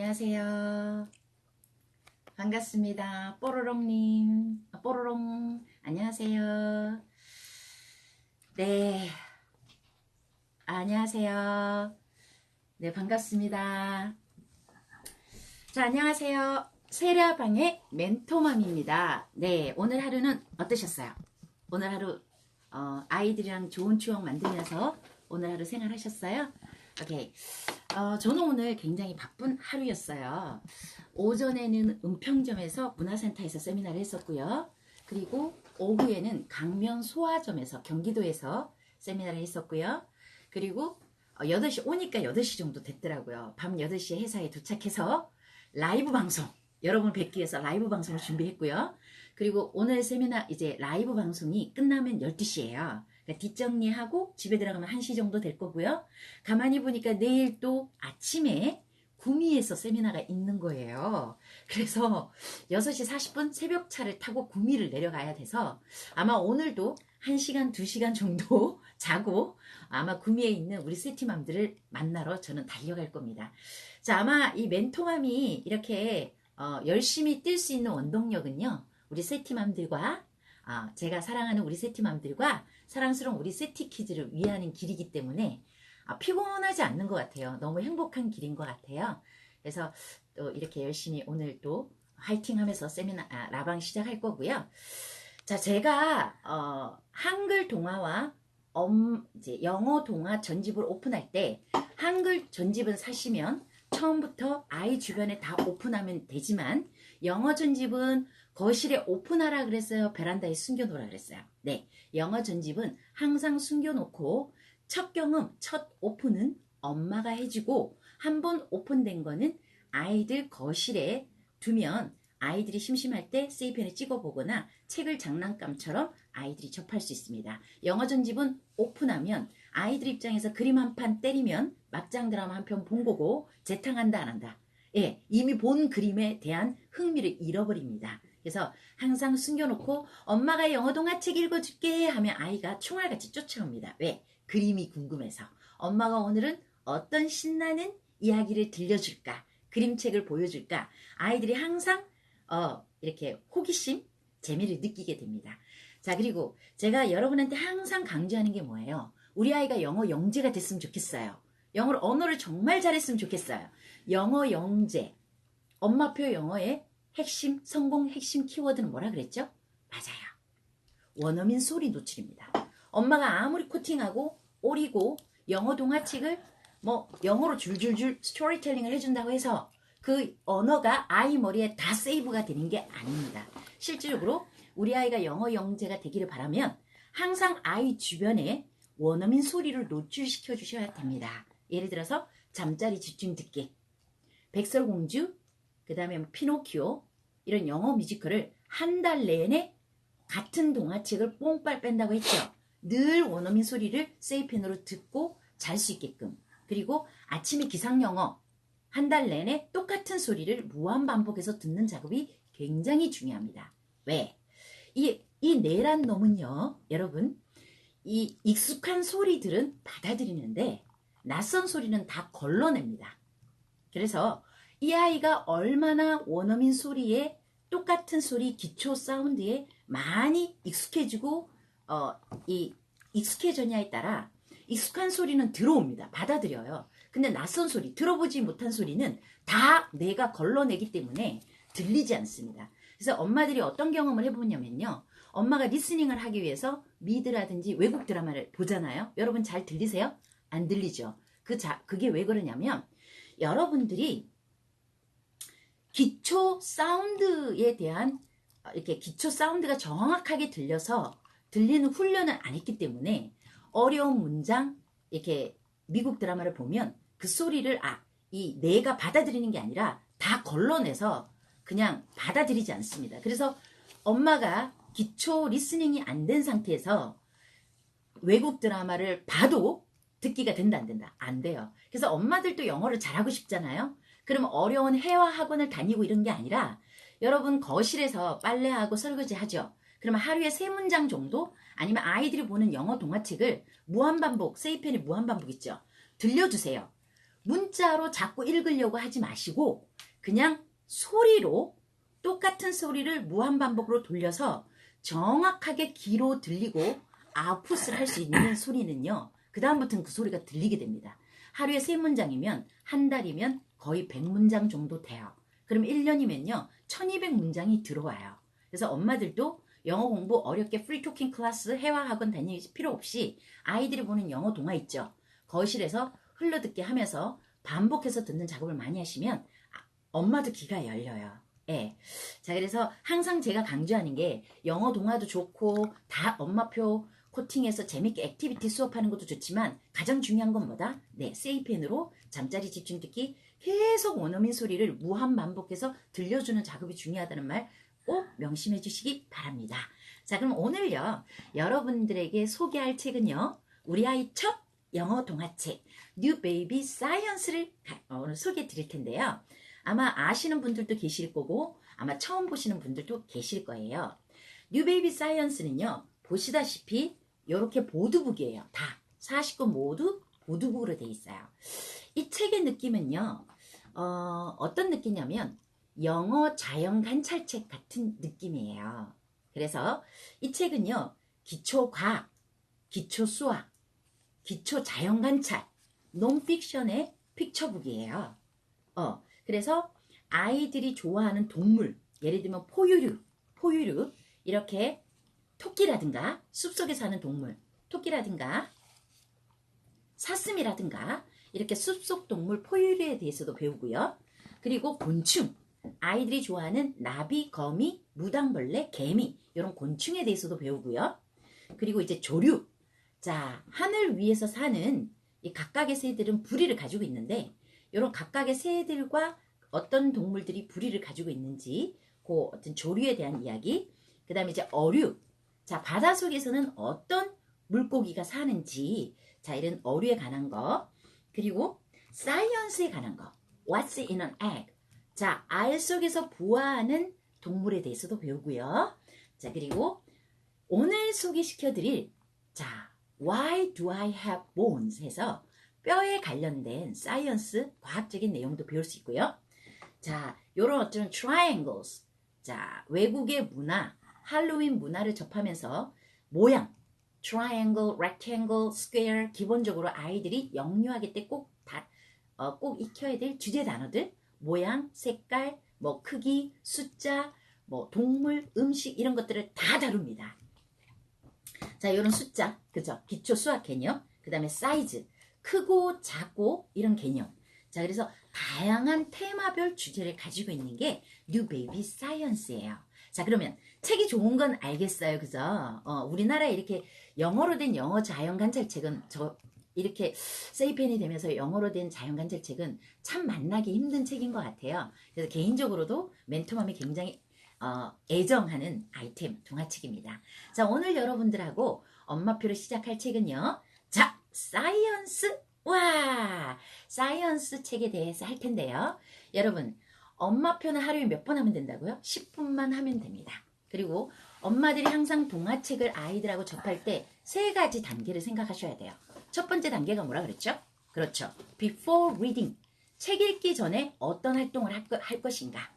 안녕하세요. 반갑습니다. 뽀로롱님. 뽀로롱. 안녕하세요. 네. 안녕하세요. 네, 반갑습니다. 자, 안녕하세요. 세라방의 멘토맘입니다. 네, 오늘 하루는 어떠셨어요? 오늘 하루, 아이들이랑 좋은 추억 만들면서 오늘 하루 생활하셨어요? 오케이. 저는 오늘 굉장히 바쁜 하루였어요. 오전에는 은평점에서 문화센터에서 세미나를 했었고요. 그리고 오후에는 강면 소화점에서 경기도에서 세미나를 했었고요. 그리고 8시 오니까 8시 정도 됐더라고요. 밤 8시에 회사에 도착해서 라이브 방송, 여러분 뵙기 위해서 라이브 방송을 준비했고요. 그리고 오늘 세미나 이제 라이브 방송이 끝나면 12시예요. 그러니까 뒷정리하고 집에 들어가면 1시 정도 될 거고요. 가만히 보니까 내일 또 아침에 구미에서 세미나가 있는 거예요. 그래서 6시 40분 새벽차를 타고 구미를 내려가야 돼서 아마 오늘도 1시간, 2시간 정도 자고 아마 구미에 있는 우리 세티맘들을 만나러 저는 달려갈 겁니다. 자, 아마 이 멘토맘이 이렇게 열심히 뛸 수 있는 원동력은요. 우리 세티맘들과 제가 사랑하는 우리 세티맘들과 사랑스러운 우리 세티키즈를 위하는 길이기 때문에 피곤하지 않는 것 같아요. 너무 행복한 길인 것 같아요. 그래서 또 이렇게 열심히 오늘 또 화이팅 하면서 세미나, 라방 시작할 거고요. 자, 제가, 한글 동화와 이제 영어 동화 전집을 오픈할 때 한글 전집은 사시면 처음부터 아이 주변에 다 오픈하면 되지만 영어 전집은 거실에 오픈하라 그랬어요? 베란다에 숨겨놓으라 그랬어요? 네, 영어 전집은 항상 숨겨놓고 첫 경험, 첫 오픈은 엄마가 해주고 한 번 오픈된 거는 아이들 거실에 두면 아이들이 심심할 때 세이펜을 찍어보거나 책을 장난감처럼 아이들이 접할 수 있습니다. 영어 전집은 오픈하면 아이들 입장에서 그림 한 판 때리면 막장 드라마 한 편 본 거고 재탕한다 안 한다. 예, 이미 본 그림에 대한 흥미를 잃어버립니다. 그래서 항상 숨겨놓고 엄마가 영어 동화책 읽어줄게 하면 아이가 총알같이 쫓아옵니다. 왜? 그림이 궁금해서. 엄마가 오늘은 어떤 신나는 이야기를 들려줄까? 그림책을 보여줄까? 아이들이 항상 이렇게 호기심, 재미를 느끼게 됩니다. 자, 그리고 제가 여러분한테 항상 강조하는 게 뭐예요? 우리 아이가 영어 영재가 됐으면 좋겠어요. 언어를 정말 잘했으면 좋겠어요. 영어 영재, 엄마표 영어의 핵심, 성공 핵심 키워드는 뭐라 그랬죠? 맞아요. 원어민 소리 노출입니다. 엄마가 아무리 코팅하고 오리고 영어 동화책을 영어로 줄줄줄 스토리텔링을 해준다고 해서 그 언어가 아이 머리에 다 세이브가 되는 게 아닙니다. 실질적으로 우리 아이가 영어 영재가 되기를 바라면 항상 아이 주변에 원어민 소리를 노출시켜 주셔야 됩니다. 예를 들어서 잠자리 집중 듣기, 백설공주, 그 다음에 피노키오 이런 영어 뮤지컬을 한 달 내내 같은 동화책을 뽕빨 뺀다고 했죠. 늘 원어민 소리를 세이펜으로 듣고 잘 수 있게끔. 그리고 아침에 기상영어 한 달 내내 똑같은 소리를 무한반복해서 듣는 작업이 굉장히 중요합니다. 왜? 이 내란 놈은요, 여러분, 이 익숙한 소리들은 받아들이는데 낯선 소리는 다 걸러냅니다. 그래서 이 아이가 얼마나 원어민 소리에 똑같은 소리, 기초 사운드에 많이 익숙해지고 익숙해졌냐에 따라 익숙한 소리는 들어옵니다. 받아들여요. 근데 낯선 소리, 들어보지 못한 소리는 다 내가 걸러내기 때문에 들리지 않습니다. 그래서 엄마들이 어떤 경험을 해보냐면요. 엄마가 리스닝을 하기 위해서 미드라든지 외국 드라마를 보잖아요. 여러분 잘 들리세요? 안 들리죠? 그게 왜 그러냐면 여러분들이 기초 사운드에 대한 이렇게 기초 사운드가 정확하게 들려서 들리는 훈련을 안 했기 때문에 어려운 문장 이렇게 미국 드라마를 보면 그 소리를 내가 받아들이는 게 아니라 다 걸러내서 그냥 받아들이지 않습니다. 그래서 엄마가 기초 리스닝이 안 된 상태에서 외국 드라마를 봐도 듣기가 된다 안 된다? 안 돼요. 그래서 엄마들도 영어를 잘하고 싶잖아요. 그러면 어려운 회화 학원을 다니고 이런 게 아니라 여러분 거실에서 빨래하고 설거지 하죠. 그러면 하루에 3문장 정도 아니면 아이들이 보는 영어 동화책을 무한반복, 세이펜의 무한반복 있죠. 들려주세요. 문자로 자꾸 읽으려고 하지 마시고 그냥 소리로 똑같은 소리를 무한반복으로 돌려서 정확하게 귀로 들리고 아웃풋을 할 수 있는 소리는요. 그 다음부터는 그 소리가 들리게 됩니다. 하루에 3문장이면 한 달이면 거의 100문장 정도 돼요. 그럼 1년이면요. 1200문장이 들어와요. 그래서 엄마들도 영어 공부 어렵게 프리토킹 클래스 회화학원 다니실 필요 없이 아이들이 보는 영어 동화 있죠. 거실에서 흘러듣게 하면서 반복해서 듣는 작업을 많이 하시면 엄마도 귀가 열려요. 예. 자, 그래서 항상 제가 강조하는 게 영어 동화도 좋고 다 엄마표 코팅해서 재밌게 액티비티 수업하는 것도 좋지만 가장 중요한 건 뭐다? 네, 세이펜으로 잠자리 집중 듣기 계속 원어민 소리를 무한 반복해서 들려주는 작업이 중요하다는 말 꼭 명심해 주시기 바랍니다. 자, 그럼 오늘요 여러분들에게 소개할 책은요 우리 아이 첫 영어 동화책 New Baby Science를 오늘 소개해 드릴 텐데요. 아마 아시는 분들도 계실 거고 아마 처음 보시는 분들도 계실 거예요. New Baby Science는요 보시다시피 이렇게 보드북이에요. 다 40권 모두 보드북으로 되어 있어요. 이 책의 느낌은요 어떤 느낌이냐면 영어 자연 관찰책 같은 느낌이에요. 그래서 이 책은요 기초 과학, 기초 수학, 기초 자연 관찰, 논픽션의 픽처북이에요. 그래서 아이들이 좋아하는 동물, 예를 들면 포유류 이렇게 토끼라든가 숲속에 사는 동물, 토끼라든가 사슴이라든가 이렇게 숲속 동물 포유류에 대해서도 배우고요. 그리고 곤충, 아이들이 좋아하는 나비, 거미, 무당벌레, 개미 이런 곤충에 대해서도 배우고요. 그리고 이제 조류, 자 하늘 위에서 사는 이 각각의 새들은 부리를 가지고 있는데 이런 각각의 새들과 어떤 동물들이 부리를 가지고 있는지 그 어떤 조류에 대한 이야기, 그 다음에 이제 어류, 자 바닷속에서는 어떤 물고기가 사는지 자 이런 어류에 관한 거, 그리고 사이언스에 관한 거 What's in an egg, 자 알 속에서 부화하는 동물에 대해서도 배우고요. 자 그리고 오늘 소개시켜드릴 자 Why do I have bones 해서 뼈에 관련된 사이언스 과학적인 내용도 배울 수 있고요. 자 요런 어떤 triangles, 자 외국의 문화, 할로윈 문화를 접하면서 모양 triangle, rectangle, square 기본적으로 아이들이 영유아기 때 꼭 익혀야 될 주제 단어들, 모양, 색깔, 뭐 크기, 숫자, 뭐 동물, 음식 이런 것들을 다 다룹니다. 자, 이런 숫자, 그죠? 기초 수학 개념, 그 다음에 사이즈, 크고 작고 이런 개념. 자, 그래서 다양한 테마별 주제를 가지고 있는 게 New Baby Science예요. 자, 그러면 책이 좋은 건 알겠어요, 그죠? 우리나라에 이렇게 영어로 된 영어 자연 관찰책은 이렇게 세이펜이 되면서 영어로 된 자연 관찰책은 참 만나기 힘든 책인 것 같아요. 그래서 개인적으로도 멘토맘이 굉장히 애정하는 아이템 동화책입니다. 자, 오늘 여러분들하고 엄마표로 시작할 책은요. 자, 사이언스. 와, 사이언스 책에 대해서 할 텐데요. 여러분, 엄마표는 하루에 몇 번 하면 된다고요? 10분만 하면 됩니다. 그리고 엄마들이 항상 동화책을 아이들하고 접할 때 3가지 단계를 생각하셔야 돼요. 첫 번째 단계가 뭐라 그랬죠? 그렇죠. Before reading. 책 읽기 전에 어떤 활동을 할 것인가.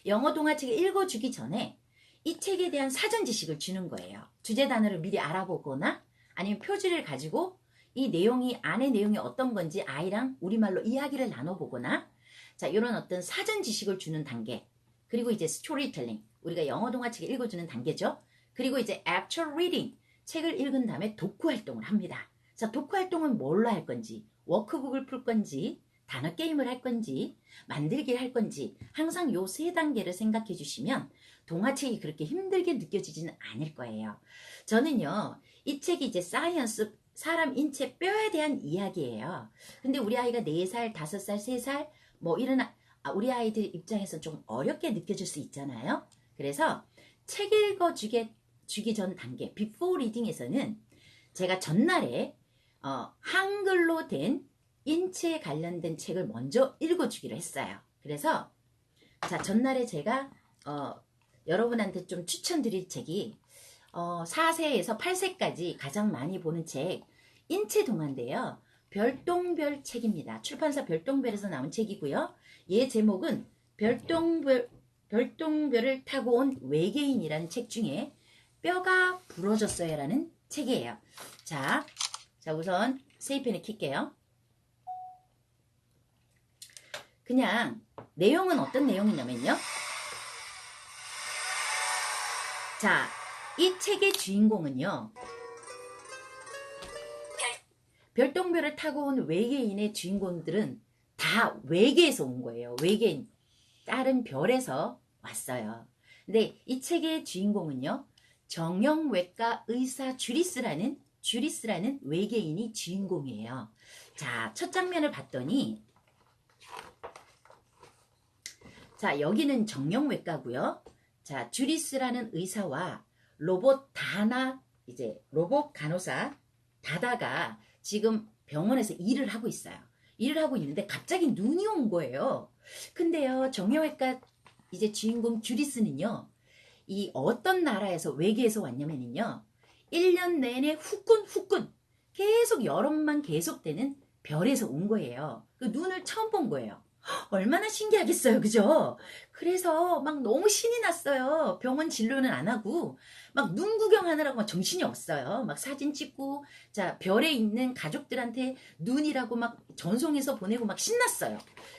영어 동화책을 읽어주기 전에 이 책에 대한 사전 지식을 주는 거예요. 주제 단어를 미리 알아보거나 아니면 표지를 가지고 이 내용이 안의 내용이 어떤 건지 아이랑 우리말로 이야기를 나눠보거나 자 이런 어떤 사전 지식을 주는 단계, 그리고 이제 스토리텔링, 우리가 영어 동화책을 읽어주는 단계죠. 그리고 이제 actual reading, 책을 읽은 다음에 독후 활동을 합니다. 자 독후 활동은 뭘로 할 건지, 워크북을 풀 건지, 단어 게임을 할 건지, 만들기를 할 건지 항상 요 3단계를 생각해 주시면 동화책이 그렇게 힘들게 느껴지지는 않을 거예요. 저는요 이 책이 이제 사이언스, 사람 인체 뼈에 대한 이야기예요. 근데 우리 아이가 4살, 5살, 3살 뭐 이런 우리 아이들 입장에서 좀 어렵게 느껴질 수 있잖아요. 그래서 책 읽어주기 전 단계 Before Reading에서는 제가 전날에 한글로 된 인체에 관련된 책을 먼저 읽어주기로 했어요. 그래서 자 전날에 제가 여러분한테 좀 추천드릴 책이 4세에서 8세까지 가장 많이 보는 책 인체 동화인데요. 별똥별 책입니다. 출판사 별똥별에서 나온 책이고요. 얘 제목은 별똥별을 타고 온 외계인이라는 책 중에 뼈가 부러졌어요라는 책이에요. 자 우선 세이펜을 킬게요. 그냥 내용은 어떤 내용이냐면요. 자, 이 책의 주인공은요. 별똥별을 타고 온 외계인의 주인공들은 다 외계에서 온 거예요. 외계인, 다른 별에서 왔어요. 근데 이 책의 주인공은요. 정형외과 의사 주리스라는 외계인이 주인공이에요. 자, 첫 장면을 봤더니 자, 여기는 정형외과고요. 자, 주리스라는 의사와 로봇 간호사 다다가 지금 병원에서 일을 하고 있어요. 일을 하고 있는데 갑자기 눈이 온 거예요. 근데요, 정형외과 이제 주인공 주리스는요, 이 어떤 나라에서 외계에서 왔냐면요, 1년 내내 후끈 계속 여름만 계속되는 별에서 온 거예요. 그 눈을 처음 본 거예요. 얼마나 신기하겠어요, 그죠? 그래서 막 너무 신이 났어요. 병원 진료는 안 하고 막 눈 구경하느라고 막 정신이 없어요. 막 사진 찍고, 자, 별에 있는 가족들한테 눈이라고 막 전송해서 보내고 막 신났어요.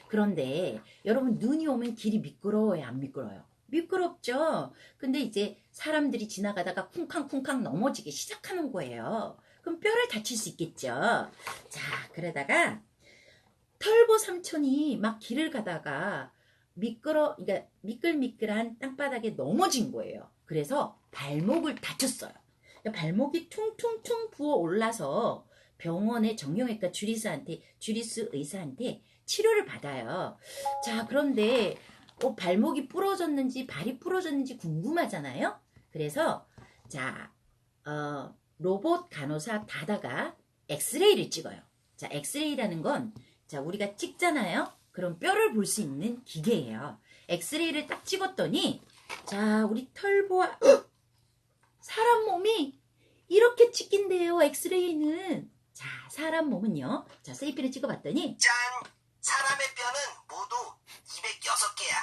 그런데 여러분, 눈이 오면 길이 미끄러워요, 안 미끄러워요? 미끄럽죠. 근데 이제 사람들이 지나가다가 쿵쾅쿵쾅 넘어지기 시작하는 거예요. 그럼 뼈를 다칠 수 있겠죠. 자, 그러다가 털보 삼촌이 막 길을 가다가 그러니까 미끌미끌한 땅바닥에 넘어진 거예요. 그래서 발목을 다쳤어요. 발목이 퉁퉁퉁 부어 올라서 병원의 정형외과 주리스 의사한테 치료를 받아요. 자, 그런데 발목이 부러졌는지 발이 부러졌는지 궁금하잖아요. 그래서 자, 로봇 간호사 다다가 엑스레이를 찍어요. 자, 엑스레이라는 건 자, 우리가 찍잖아요. 그럼 뼈를 볼 수 있는 기계예요. 엑스레이를 딱 찍었더니 자, 우리 털보와 사람 몸이 이렇게 찍힌대요. 엑스레이는. 자, 사람 몸은요. 자, 세이피를 찍어봤더니 짠! 사람의 뼈는 모두 206개야.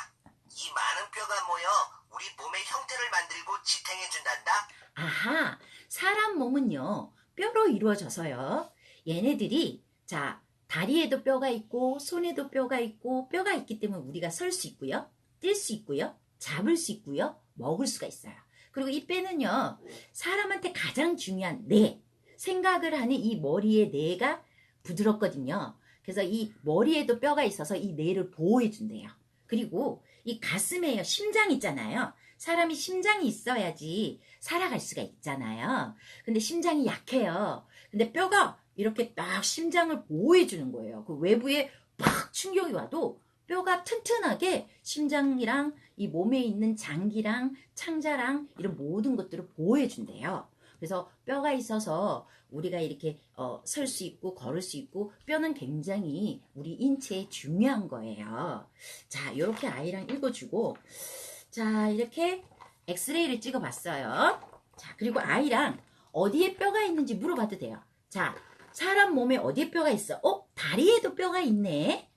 이 많은 뼈가 모여 우리 몸의 형태를 만들고 지탱해준단다. 아하, 사람 몸은요. 뼈로 이루어져서요. 얘네들이 자, 다리에도 뼈가 있고 손에도 뼈가 있고 뼈가 있기 때문에 우리가 설 수 있고요. 뛸 수 있고요. 잡을 수 있고요. 먹을 수가 있어요. 그리고 이 뼈는요. 사람한테 가장 중요한 뇌, 생각을 하는 이 머리의 뇌가 부드럽거든요. 그래서 이 머리에도 뼈가 있어서 이 뇌를 보호해 준대요. 그리고 이 가슴에요. 심장 있잖아요. 사람이 심장이 있어야지 살아갈 수가 있잖아요. 근데 심장이 약해요. 근데 뼈가 이렇게 딱 심장을 보호해 주는 거예요. 그 외부에 팍 충격이 와도 뼈가 튼튼하게 심장이랑 이 몸에 있는 장기랑 창자랑 이런 모든 것들을 보호해 준대요. 그래서 뼈가 있어서 우리가 이렇게 설 수 있고 걸을 수 있고 뼈는 굉장히 우리 인체에 중요한 거예요. 자, 이렇게 아이랑 읽어주고 자, 이렇게 엑스레이를 찍어봤어요. 자, 그리고 아이랑 어디에 뼈가 있는지 물어봐도 돼요. 자, 사람 몸에 어디에 뼈가 있어? 다리에도 뼈가 있네.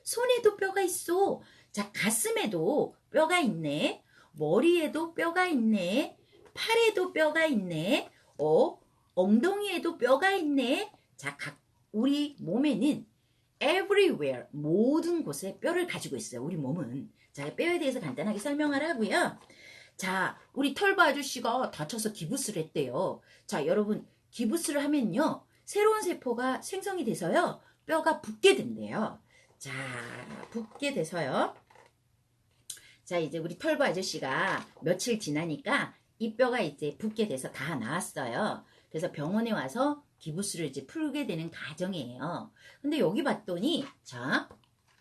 손에도 뼈가 있어. 자, 가슴에도 뼈가 있네. 머리에도 뼈가 있네. 팔에도 뼈가 있네. 엉덩이에도 뼈가 있네. 자, 우리 몸에는 everywhere, 모든 곳에 뼈를 가지고 있어요. 우리 몸은. 자, 뼈에 대해서 간단하게 설명을 하고요. 자, 우리 털보 아저씨가 다쳐서 기부스를 했대요. 자, 여러분, 기부스를 하면요. 새로운 세포가 생성이 돼서요. 뼈가 붙게 된대요. 자, 붙게 돼서요. 자, 이제 우리 털보 아저씨가 며칠 지나니까 이 뼈가 이제 붙게 돼서 다 나왔어요. 그래서 병원에 와서 기부스를 이제 풀게 되는 과정이에요. 근데 여기 봤더니 자,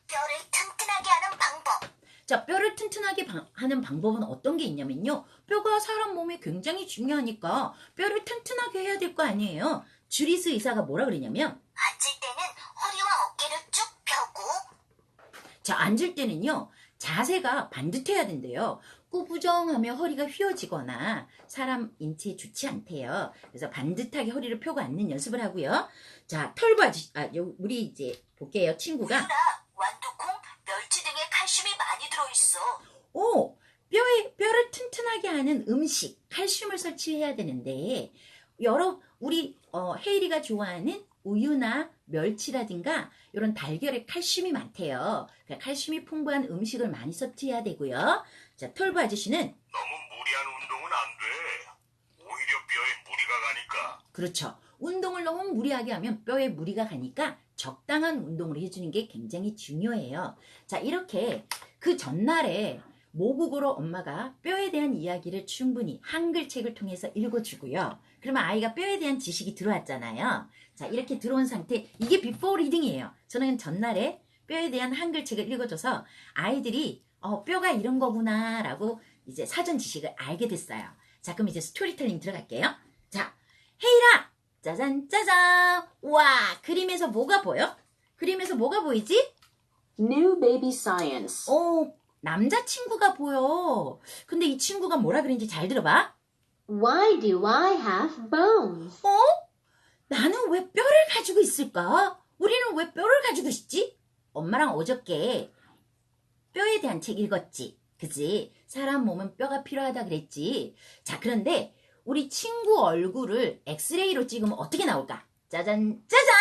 뼈를 튼튼하게 하는 방법. 자, 뼈를 튼튼하게 하는 방법은 어떤 게 있냐면요. 뼈가 사람 몸에 굉장히 중요하니까 뼈를 튼튼하게 해야 될 거 아니에요. 주리스 의사가 뭐라 그러냐면 앉을 때는 허리와 어깨를 쭉 펴고 자, 앉을 때는요. 자세가 반듯해야 된대요. 꾸부정하면 허리가 휘어지거나 사람 인체에 좋지 않대요. 그래서 반듯하게 허리를 펴고 앉는 연습을 하고요. 자, 털보 아저씨, 우리 이제 볼게요. 친구가. 우유나 완두콩, 멸치 등에 칼슘이 많이 들어있어. 오, 뼈를 튼튼하게 하는 음식, 칼슘을 섭취해야 되는데, 우리, 헤이리가 좋아하는 우유나 멸치라든가, 이런 달걀에 칼슘이 많대요. 그러니까 칼슘이 풍부한 음식을 많이 섭취해야 되고요. 자, 털보 아저씨는, 너무 무리한 운동은 안 돼. 오히려 뼈에 무리가 가니까. 그렇죠. 운동을 너무 무리하게 하면 뼈에 무리가 가니까 적당한 운동을 해주는 게 굉장히 중요해요. 자, 이렇게 그 전날에 모국어로 엄마가 뼈에 대한 이야기를 충분히 한글 책을 통해서 읽어주고요. 그러면 아이가 뼈에 대한 지식이 들어왔잖아요. 자, 이렇게 들어온 상태, 이게 비포 리딩이에요. 저는 전날에 뼈에 대한 한글 책을 읽어줘서 아이들이 뼈가 이런 거구나 라고 이제 사전 지식을 알게 됐어요. 자, 그럼 이제 스토리텔링 들어갈게요. 자, 헤이라! 짜잔 짜잔! 와, 그림에서 뭐가 보여? 그림에서 뭐가 보이지? New baby science. 남자친구가 보여. 근데 이 친구가 뭐라 그랬는지 잘 들어봐. Why do I have bones? 나는 왜 뼈를 가지고 있을까? 우리는 왜 뼈를 가지고 있지? 엄마랑 어저께 뼈에 대한 책 읽었지. 그지? 사람 몸은 뼈가 필요하다 그랬지. 자, 그런데 우리 친구 얼굴을 엑스레이로 찍으면 어떻게 나올까? 짜잔, 짜잔!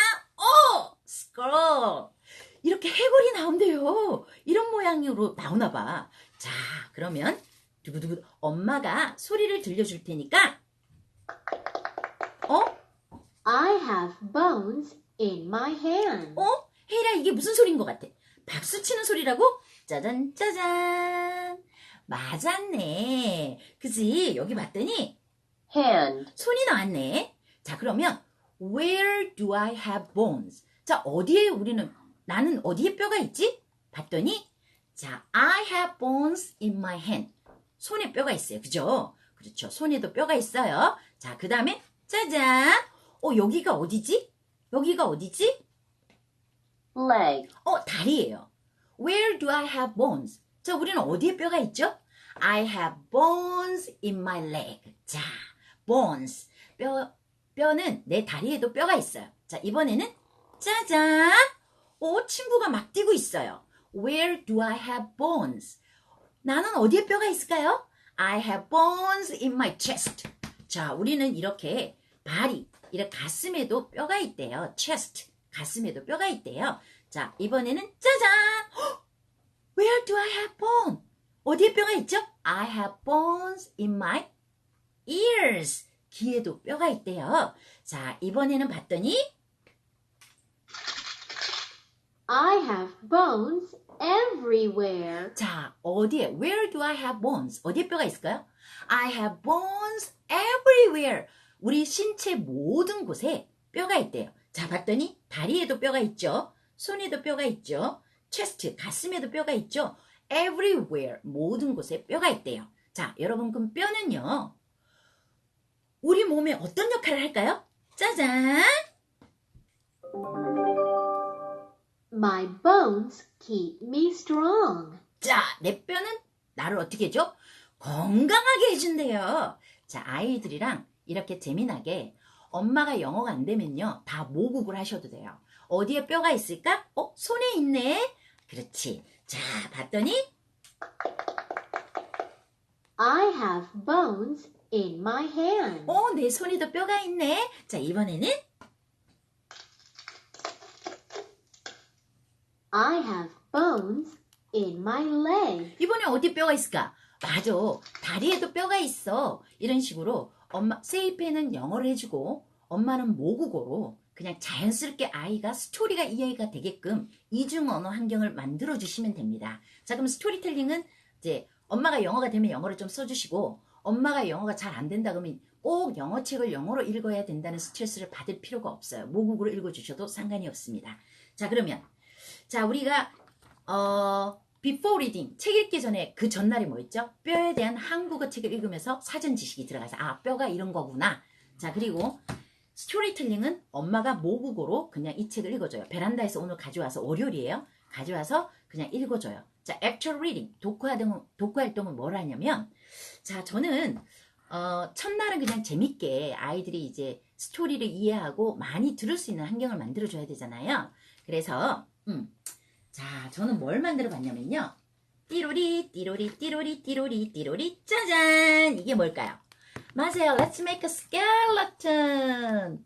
스크롤! 이렇게 해골이 나온대요. 이런 모양으로 나오나 봐. 자, 그러면 두구두구 엄마가 소리를 들려줄 테니까 I have bones in my hand. 헤이라 이게 무슨 소리인 것 같아? 박수 치는 소리라고? 짜잔, 짜잔! 맞았네. 그지? 여기 봤더니 Hand. 손이 나왔네. 자, 그러면 Where do I have bones? 자, 나는 어디에 뼈가 있지? 봤더니 자, I have bones in my hand. 손에 뼈가 있어요. 그죠? 그렇죠. 손에도 뼈가 있어요. 자, 그 다음에 짜잔. 여기가 어디지? 여기가 어디지? Leg. 다리예요. Where do I have bones? 자, 우리는 어디에 뼈가 있죠? I have bones in my leg. 자, bones. 뼈는 내 다리에도 뼈가 있어요. 자, 이번에는 짜잔. 친구가 막 뛰고 있어요. Where do I have bones? 나는 어디에 뼈가 있을까요? I have bones in my chest. 자, 우리는 이렇게 이렇게 가슴에도 뼈가 있대요. chest. 가슴에도 뼈가 있대요. 자, 이번에는 짜잔! Where do I have bone? 어디에 뼈가 있죠? I have bones in my ears. 귀에도 뼈가 있대요. 자, 이번에는 봤더니 I have bones everywhere. 자, 어디에? Where do I have bones? 어디에 뼈가 있을까요? I have bones everywhere. 우리 신체 모든 곳에 뼈가 있대요. 자, 봤더니 다리에도 뼈가 있죠. 손에도 뼈가 있죠. chest, 가슴에도 뼈가 있죠. everywhere, 모든 곳에 뼈가 있대요. 자, 여러분, 그럼 뼈는요, 우리 몸에 어떤 역할을 할까요? 짜잔! My bones keep me strong. 자, 내 뼈는 나를 어떻게 해줘? 건강하게 해준대요. 자, 아이들이랑 이렇게 재미나게 엄마가 영어가 안 되면요, 다 모국을 하셔도 돼요. 어디에 뼈가 있을까? 손에 있네. 그렇지. 자, 봤더니 I have bones in my hand. 내 손에도 뼈가 있네. 자, 이번에는 I have bones in my leg. 이번에 어디에 뼈가 있을까? 맞아. 다리에도 뼈가 있어. 이런 식으로 세이페는 영어를 해주고 엄마는 모국어로 그냥 자연스럽게 아이가 스토리가 이해가 되게끔 이중 언어 환경을 만들어 주시면 됩니다. 자, 그럼 스토리텔링은 이제 엄마가 영어가 되면 영어를 좀 써주시고 엄마가 영어가 잘 안 된다 그러면 꼭 영어책을 영어로 읽어야 된다는 스트레스를 받을 필요가 없어요. 모국어로 읽어주셔도 상관이 없습니다. 자, 그러면 자, 우리가 before reading, 책 읽기 전에 그 전날에 뭐 있죠? 뼈에 대한 한국어 책을 읽으면서 사전 지식이 들어가서 뼈가 이런 거구나. 자, 그리고 스토리텔링은 엄마가 모국어로 그냥 이 책을 읽어줘요. 베란다에서 오늘 가져와서 월요일이에요. 가져와서 그냥 읽어줘요. 자, actual reading, 독후 활동은 뭘 하냐면 자, 저는 첫날은 그냥 재밌게 아이들이 이제 스토리를 이해하고 많이 들을 수 있는 환경을 만들어줘야 되잖아요. 그래서 자, 저는 뭘 만들어 봤냐면요. 띠로리 띠로리 띠로리 띠로리 띠로리 짜잔! 이게 뭘까요? 맞아요. Let's make a skeleton.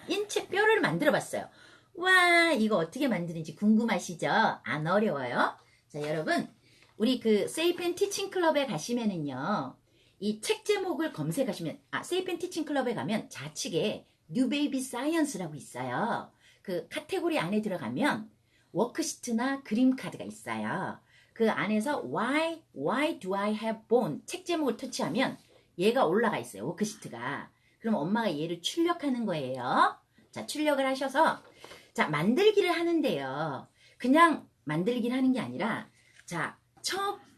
인체 뼈를 만들어 봤어요. 와, 이거 어떻게 만드는지 궁금하시죠? 안 어려워요. 자, 여러분, 우리 그 세이펜 티칭 클럽에 가시면은요, 이 책 제목을 검색하시면, 세이펜 티칭 클럽에 가면 좌측에 뉴 베이비 사이언스라고 있어요. 그 카테고리 안에 들어가면 워크시트나 그림 카드가 있어요. 그 안에서 Why do I have bone? 책 제목을 터치하면 얘가 올라가 있어요. 워크시트가. 그럼 엄마가 얘를 출력하는 거예요. 자, 출력을 하셔서 자, 만들기를 하는데요. 그냥 만들기를 하는 게 아니라 자,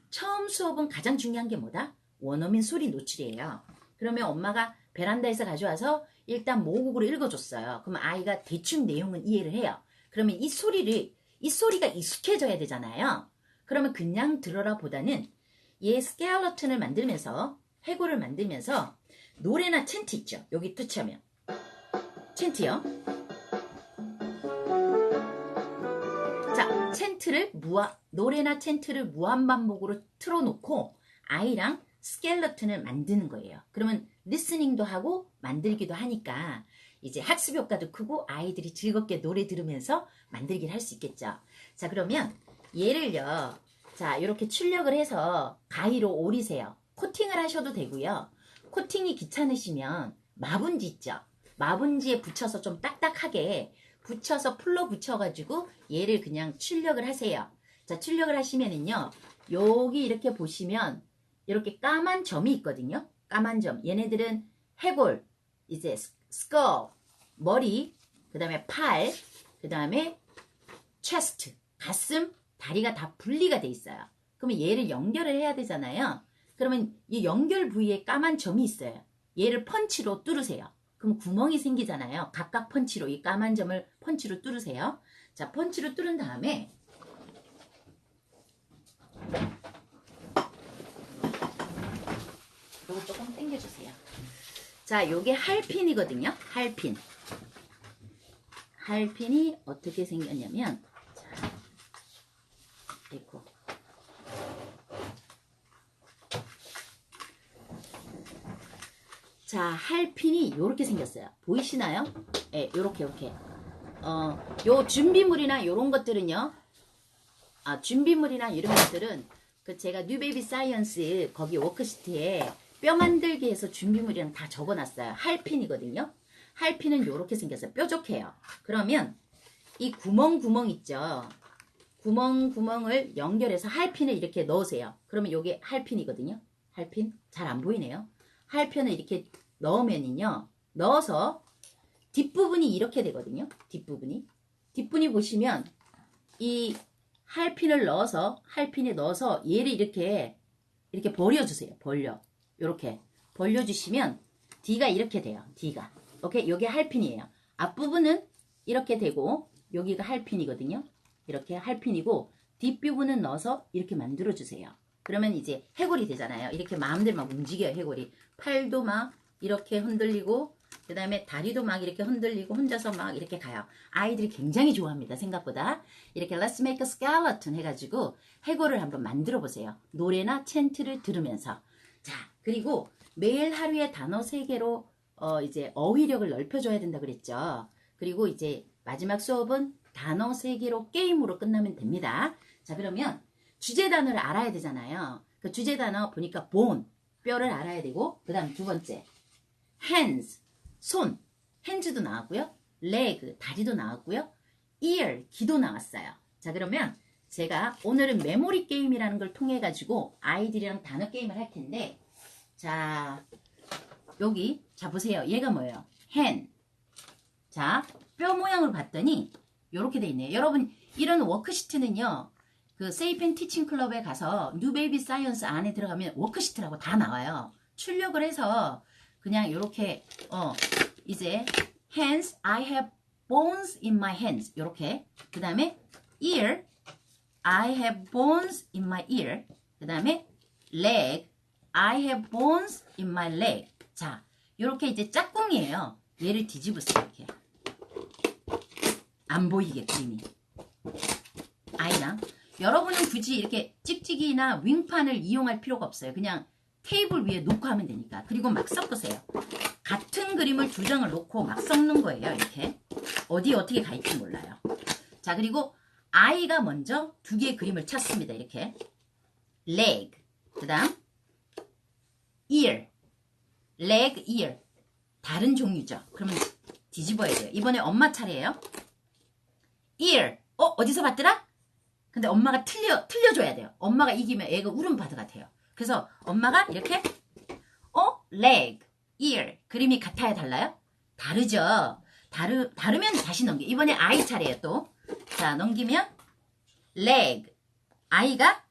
처음 수업은 가장 중요한 게 뭐다? 원어민 소리 노출이에요. 그러면 엄마가 베란다에서 가져와서 일단 모국으로 읽어줬어요. 그럼 아이가 대충 내용은 이해를 해요. 그러면 이 소리가 익숙해져야 되잖아요. 그러면 그냥 들어라 보다는 얘 스켈러튼을 만들면서 해골을 만들면서 노래나 챈트 있죠. 여기 터치하면 챈트요. 자, 노래나 챈트를 무한반복으로 틀어놓고 아이랑 스켈러튼을 만드는 거예요. 그러면 리스닝도 하고 만들기도 하니까 이제 학습 효과도 크고 아이들이 즐겁게 노래 들으면서 만들기를 할 수 있겠죠. 자, 그러면 얘를요. 자, 이렇게 출력을 해서 가위로 오리세요. 코팅을 하셔도 되고요. 코팅이 귀찮으시면 마분지 있죠. 마분지에 붙여서 좀 딱딱하게 붙여서 풀로 붙여가지고 얘를 그냥 출력을 하세요. 자, 출력을 하시면은요. 여기 이렇게 보시면 이렇게 까만 점이 있거든요. 까만 점. 얘네들은 해골, 이제 skull, 머리, 그 다음에 팔, 그 다음에 chest, 가슴, 다리가 다 분리가 돼 있어요. 그러면 얘를 연결을 해야 되잖아요. 그러면 이 연결 부위에 까만 점이 있어요. 얘를 펀치로 뚫으세요. 그럼 구멍이 생기잖아요. 각각 펀치로 이 까만 점을 펀치로 뚫으세요. 자, 펀치로 뚫은 다음에 요거 조금 당겨주세요. 자, 요게 할핀이거든요. 할핀. 할핀이 어떻게 생겼냐면 자, 이거 자, 할핀이 요렇게 생겼어요. 보이시나요? 예, 요렇게. 요 준비물이나 요런 것들은요. 준비물이나 이런 것들은 그 제가 뉴베이비 사이언스 거기 워크시트에 뼈 만들기 해서 준비물이랑 다 적어놨어요. 할핀이거든요. 할핀은 요렇게 생겼어요. 뾰족해요. 그러면 이 구멍 있죠. 구멍을 연결해서 할핀을 이렇게 넣으세요. 그러면 요게 할핀이거든요. 할핀? 잘 안 보이네요. 할핀을 이렇게 넣으면은요. 넣어서 뒷부분이 이렇게 되거든요. 뒷부분이 보시면 이 할핀에 넣어서 얘를 이렇게 벌려주세요. 이렇게 벌려주시면 D가 이렇게 돼요. D가. 오케이, 요게 할핀이에요. 앞부분은 이렇게 되고 여기가 할핀이거든요. 이렇게 할핀이고 뒷부분은 넣어서 이렇게 만들어주세요. 그러면 이제 해골이 되잖아요. 이렇게 마음대로 막 움직여요. 해골이. 팔도 막 이렇게 흔들리고 그 다음에 다리도 막 이렇게 흔들리고 혼자서 막 이렇게 가요. 아이들이 굉장히 좋아합니다. 생각보다. 이렇게 Let's make a skeleton 해가지고 해골을 한번 만들어 보세요. 노래나 챈트를 들으면서. 자, 그리고 매일 하루에 단어 3개로 이제 어휘력을 넓혀줘야 된다 그랬죠. 그리고 이제 마지막 수업은 단어 3개로 게임으로 끝나면 됩니다. 자, 그러면 주제 단어를 알아야 되잖아요. 그 주제 단어 보니까 bone, 뼈를 알아야 되고 그 다음 두 번째 hands, 손, hands도 나왔고요. leg, 다리도 나왔고요. ear, 귀도 나왔어요. 자, 그러면 제가 오늘은 메모리 게임이라는 걸 통해 가지고 아이들이랑 단어 게임을 할 텐데 자, 여기 자 보세요. 얘가 뭐예요? hand. 자, 뼈 모양으로 봤더니 이렇게 돼 있네요. 여러분 이런 워크시트는요. 그 세이펜 티칭 클럽에 가서 뉴 베이비 사이언스 안에 들어가면 워크시트라고 다 나와요. 출력을 해서 그냥 이렇게 이제 hands, I have bones in my hands 이렇게 그 다음에 ear, I have bones in my ear 그 다음에 leg, I have bones in my leg. 자, 요렇게 이제 짝꿍이에요. 얘를 뒤집으세요. 이렇게. 안 보이게 그림이. 아이랑. 여러분은 굳이 이렇게 찍찍이나 윙판을 이용할 필요가 없어요. 그냥 테이블 위에 놓고 하면 되니까. 그리고 막 섞으세요. 같은 그림을 두 장을 놓고 막 섞는 거예요. 이렇게. 어디에 어떻게 갈지 몰라요. 자, 그리고 아이가 먼저 두 개의 그림을 찾습니다. 이렇게. leg. 그 다음 ear. leg, ear. 다른 종류죠. 그러면 뒤집어야 돼요. 이번에 엄마 차례예요. ear. 어디서 봤더라? 근데 엄마가 틀려줘야 돼요. 엄마가 이기면 애가 울음바드 같아요. 그래서 엄마가 이렇게 leg, ear. 그림이 같아야 달라요? 다르죠. 다르면 다시 넘겨. 이번에 아이 차례예요 또. 자, 넘기면 leg. 아이가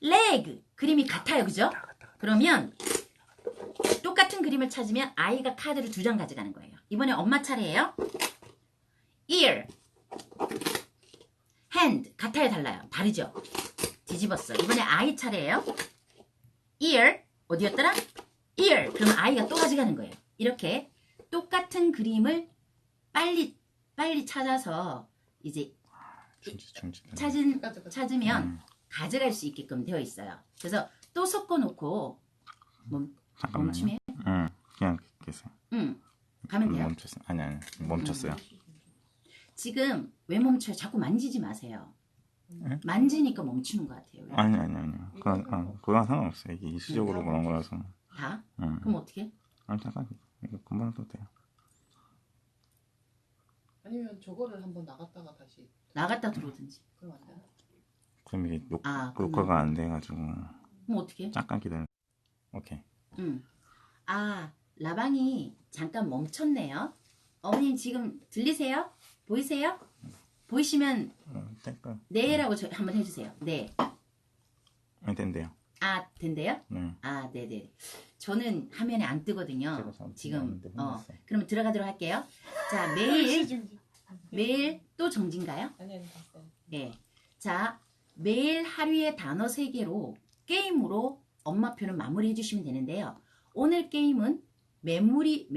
leg. 그림이 같아요. 그죠? 그러면 똑같은 그림을 찾으면 아이가 카드를 두 장 가져가는 거예요. 이번에 엄마 차례예요. ear. hand. 같아요 달라요? 다르죠? 뒤집었어. 이번에 아이 차례예요. ear. 어디였더라? ear. 그럼 아이가 또 가져가는 거예요. 이렇게 똑같은 그림을 빨리 찾아서 이제 찾으면 가져갈 수 있게끔 되어 있어요. 그래서 또 섞어놓고 멈춤이에요? 그냥 계세요. 가면 돼요. 멈췄어요. 아니 멈췄어요. 지금 왜 멈춰요? 자꾸 만지지 마세요. 네? 만지니까 멈추는 것 같아요. 왜? 아니. 그건 상관없어요. 이게 일시적으로 그런 거라서. 다? 그럼 어떻게? 아니 잠깐 이거 금방 또 돼요. 아니면 저거를 한번 나갔다가 다시 나갔다 들어오든지. 그럼 안 되나? 그럼 이게 그러면- 녹화가 안 돼가지고 그럼 어떻게? 잠깐 기다려. 오케이. 라방이 잠깐 멈췄네요. 어머님 지금 들리세요? 보이세요? 보이시면 잠깐. 네라고 한번 해주세요. 네. 아니 된대요. 된대요? 네. 네네. 저는 화면에 안 뜨거든요. 제가 잘못 지금 눌렀는데 혼났어요. 그러면 들어가도록 할게요. 자, 매일 또 정지인가요? 아니 봤어요. 네. 자, 매일 하루의 단어 3개로 게임으로 엄마표는 마무리해 주시면 되는데요. 오늘 게임은 메모리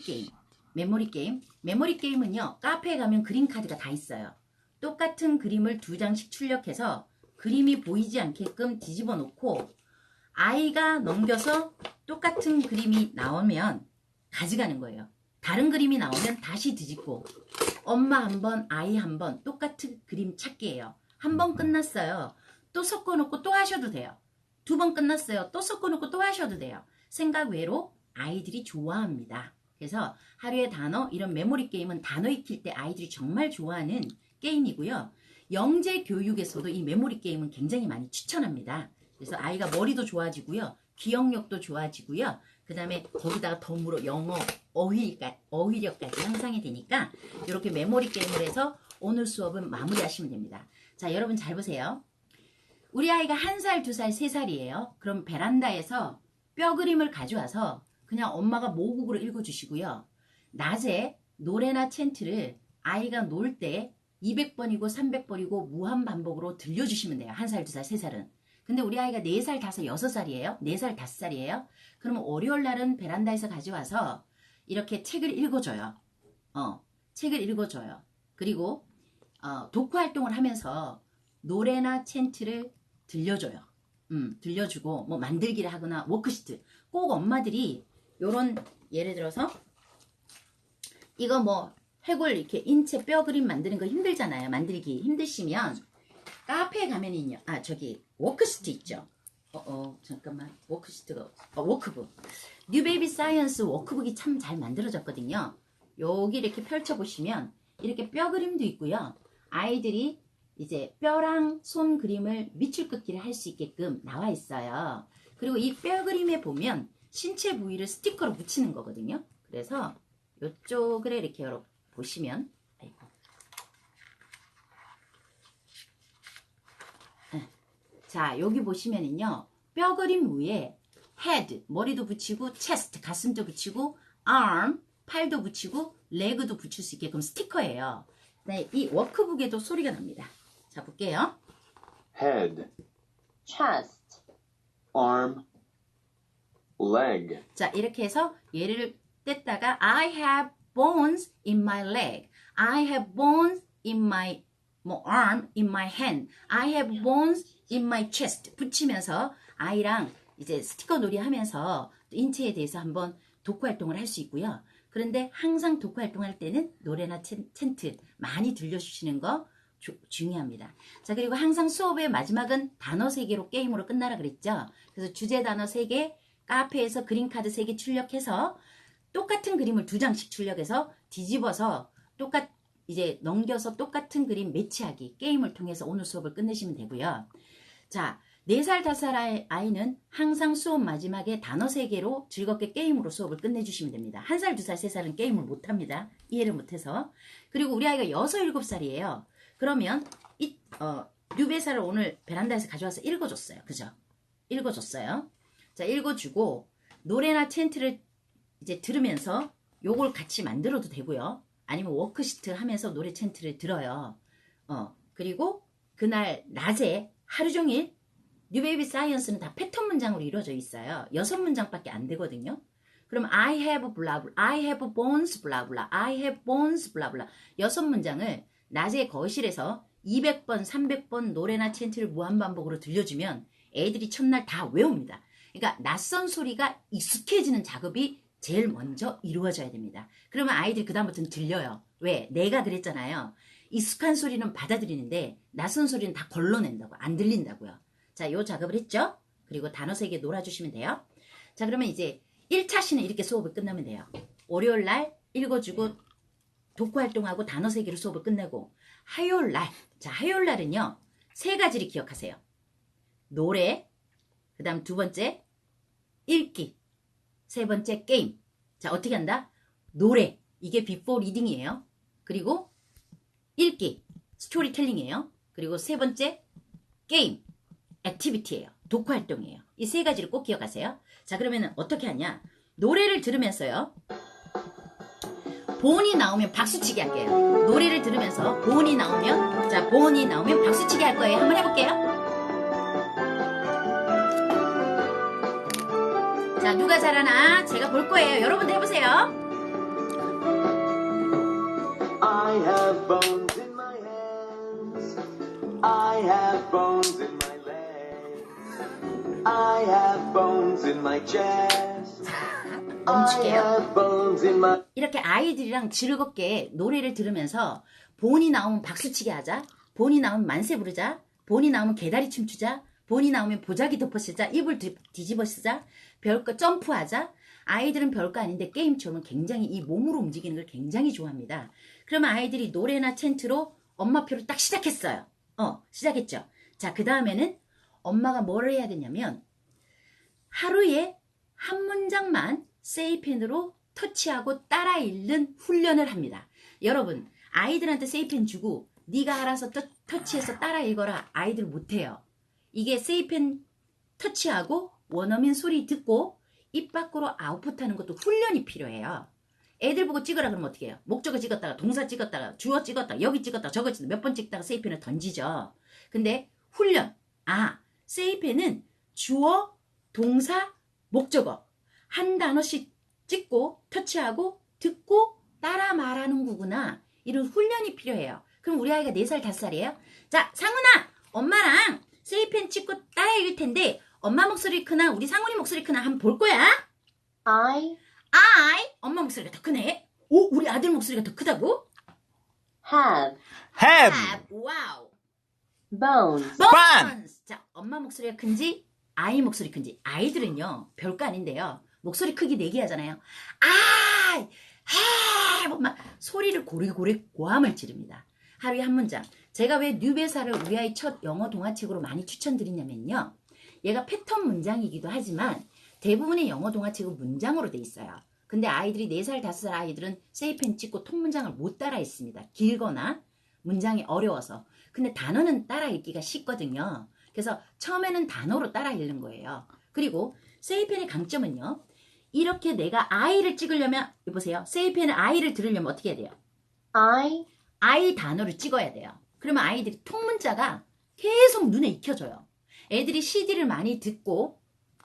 게임. 메모리 게임은요. 카페에 가면 그림 카드가 다 있어요. 똑같은 그림을 2장씩 출력해서 그림이 보이지 않게끔 뒤집어 놓고 아이가 넘겨서 똑같은 그림이 나오면 가져가는 거예요. 다른 그림이 나오면 다시 뒤집고 엄마 한 번, 아이 한 번 똑같은 그림 찾기예요. 한 번 끝났어요. 또 섞어놓고 또 하셔도 돼요. 2번 끝났어요. 또 섞어놓고 또 하셔도 돼요. 생각 외로 아이들이 좋아합니다. 그래서 하루의 단어, 이런 메모리 게임은 단어 익힐 때 아이들이 정말 좋아하는 게임이고요. 영재 교육에서도 이 메모리 게임은 굉장히 많이 추천합니다. 그래서 아이가 머리도 좋아지고요. 기억력도 좋아지고요. 그 다음에 거기다가 덤으로 영어, 어휘력까지 향상이 되니까 이렇게 메모리 게임을 해서 오늘 수업은 마무리하시면 됩니다. 자, 여러분 잘 보세요. 우리 아이가 1살, 2살, 3살이에요. 그럼 베란다에서 뼈 그림을 가져와서 그냥 엄마가 모국으로 읽어주시고요. 낮에 노래나 챈트를 아이가 놀 때 200번이고 300번이고 무한 반복으로 들려주시면 돼요. 1살, 2살, 3살은. 근데 우리 아이가 4살, 5살, 6살이에요. 4살, 5살이에요. 그러면 월요일 날은 베란다에서 가져와서 이렇게 책을 읽어줘요. 책을 읽어줘요. 그리고 독후 활동을 하면서 노래나 챈트를 들려줘요. 들려주고 뭐 만들기를 하거나 워크시트. 꼭 엄마들이 요런 예를 들어서 이거 뭐 해골 이렇게 인체 뼈 그림 만드는 거 힘들잖아요. 만들기 힘드시면 카페에 가면은요. 저기 워크시트 있죠. 잠깐만. 워크시트가 워크북. 뉴베이비 사이언스 워크북이 참 잘 만들어졌거든요. 여기 이렇게 펼쳐 보시면 이렇게 뼈 그림도 있고요. 아이들이 이제 뼈랑 손 그림을 밑줄 긋기를 할 수 있게끔 나와 있어요. 그리고 이 뼈 그림에 보면 신체 부위를 스티커로 붙이는 거거든요. 그래서 이쪽을 이렇게 보시면 자, 여기 보시면은요. 뼈 그림 위에 head, 머리도 붙이고 chest, 가슴도 붙이고 arm, 팔도 붙이고 leg도 붙일 수 있게끔 스티커예요. 네, 이 워크북에도 소리가 납니다. 자, 볼게요. head, chest, arm, leg, 자, 이렇게 해서 얘를 뗐다가 I have bones in my leg. I have bones in my arm, in my hand. I have bones in my chest. 붙이면서 아이랑 이제 스티커 놀이 하면서 인체에 대해서 한번 독후 활동을 할 수 있고요. 그런데 항상 독후 활동할 때는 노래나 챈트 많이 들려주시는 거 중요합니다. 자, 그리고 항상 수업의 마지막은 단어 3개로 게임으로 끝나라 그랬죠. 그래서 주제 단어 3개, 카페에서 그림카드 3개 출력해서 똑같은 그림을 2장씩 출력해서 뒤집어서 이제 넘겨서 똑같은 그림 매치하기 게임을 통해서 오늘 수업을 끝내시면 되고요. 자, 4살, 5살 아이는 항상 수업 마지막에 단어 3개로 즐겁게 게임으로 수업을 끝내주시면 됩니다. 1살, 2살, 3살은 게임을 못합니다. 이해를 못해서. 그리고 우리 아이가 6, 7살이에요. 그러면 뉴베사를 오늘 베란다에서 가져와서 읽어줬어요. 그죠? 읽어줬어요. 자, 읽어주고 노래나 챈트를 이제 들으면서 요걸 같이 만들어도 되고요. 아니면 워크시트 하면서 노래 챈트를 들어요. 그리고 그날 낮에 하루 종일 뉴베이비 사이언스는 다 패턴 문장으로 이루어져 있어요. 6문장밖에 안 되거든요. 그럼 I have blah blah, I have bones blah blah, I have bones blah blah 6문장을 낮에 거실에서 200번, 300번 노래나 챈트를 무한반복으로 들려주면 애들이 첫날 다 외웁니다. 그러니까 낯선 소리가 익숙해지는 작업이 제일 먼저 이루어져야 됩니다. 그러면 아이들이 그다음부터는 들려요. 왜? 내가 그랬잖아요. 익숙한 소리는 받아들이는데 낯선 소리는 다 걸러낸다고, 안 들린다고요. 자, 요 작업을 했죠? 그리고 단어 3개 놀아주시면 돼요. 자, 그러면 이제 1차 시는 이렇게 수업을 끝나면 돼요. 월요일 날 읽어주고 독후 활동하고 단어 3개로 수업을 끝내고 화요일 날, 자, 화요일 날은요 3가지를 기억하세요. 노래, 그 다음 2번째 읽기, 3번째 게임. 자, 어떻게 한다? 노래, 이게 before reading이에요. 그리고 읽기, 스토리텔링이에요. 그리고 3번째 게임, 액티비티예요. 독후 활동이에요. 이 3가지를 꼭 기억하세요. 자, 그러면 어떻게 하냐? 노래를 들으면서요. 본이 나오면 박수치기 할게요. 노래를 들으면서 본이 나오면, 자, 본이 나오면 박수치기 할 거예요. 한번 해볼게요. 자, 누가 잘하나 제가 볼 거예요. 여러분도 해보세요. I have bones in my hands, I have bones in my legs, I have bones in my chest, I 멈출게요. have bones in my... 이렇게 아이들이랑 즐겁게 노래를 들으면서 본이 나오면 박수치기 하자, 본이 나오면 만세 부르자, 본이 나오면 개다리 춤추자, 본이 나오면 보자기 덮어 쓰자, 이불 뒤집어 쓰자, 별거 점프하자. 아이들은 별거 아닌데 게임처럼 굉장히 이 몸으로 움직이는 걸 굉장히 좋아합니다. 그러면 아이들이 노래나 챈트로 엄마표를 딱 시작했어요. 시작했죠. 자, 그 다음에는 엄마가 뭘 해야 되냐면 하루에 한 문장만 세이펜으로 터치하고 따라 읽는 훈련을 합니다. 여러분, 아이들한테 세이펜 주고 네가 알아서 터치해서 따라 읽어라. 아이들 못해요. 이게 세이펜 터치하고 원어민 소리 듣고 입 밖으로 아웃풋하는 것도 훈련이 필요해요. 애들 보고 찍으라 그러면 어떻게 해요? 목적어 찍었다가 동사 찍었다가 주어 찍었다가 여기 찍었다가 저거 찍었다가 몇 번 찍다가 세이펜을 던지죠. 근데 훈련. 세이펜은 주어, 동사, 목적어 한 단어씩 찍고 터치하고 듣고 따라 말하는 거구나. 이런 훈련이 필요해요. 그럼 우리 아이가 4살, 5살이에요. 자, 상훈아, 엄마랑 세이펜 찍고 따라 읽을 텐데 엄마 목소리 크나 우리 상훈이 목소리 크나 한번 볼 거야. I 엄마 목소리가 더 크네. 오, 우리 아들 목소리가 더 크다고? have 와우. bones. bones. 자, 엄마 목소리가 큰지 아이 목소리 큰지. 아이들은요 별거 아닌데요. 목소리 크기 내기하잖아요. 막 소리를 고래고래 고함을 지릅니다. 하루에 한 문장. 제가 왜 뉴베사를 우리 아이 첫 영어 동화책으로 많이 추천드리냐면요. 얘가 패턴 문장이기도 하지만 대부분의 영어 동화책은 문장으로 돼 있어요. 근데 아이들이 4살, 5살 아이들은 세이펜 찍고 통문장을 못 따라 읽습니다. 길거나 문장이 어려워서. 근데 단어는 따라 읽기가 쉽거든요. 그래서 처음에는 단어로 따라 읽는 거예요. 그리고 세이펜의 강점은요. 이렇게 내가 아이를 찍으려면 보세요. 세이펜은 아이를 들으려면 어떻게 해야 돼요? 아이 단어를 찍어야 돼요. 그러면 아이들이 통문자가 계속 눈에 익혀져요. 애들이 CD를 많이 듣고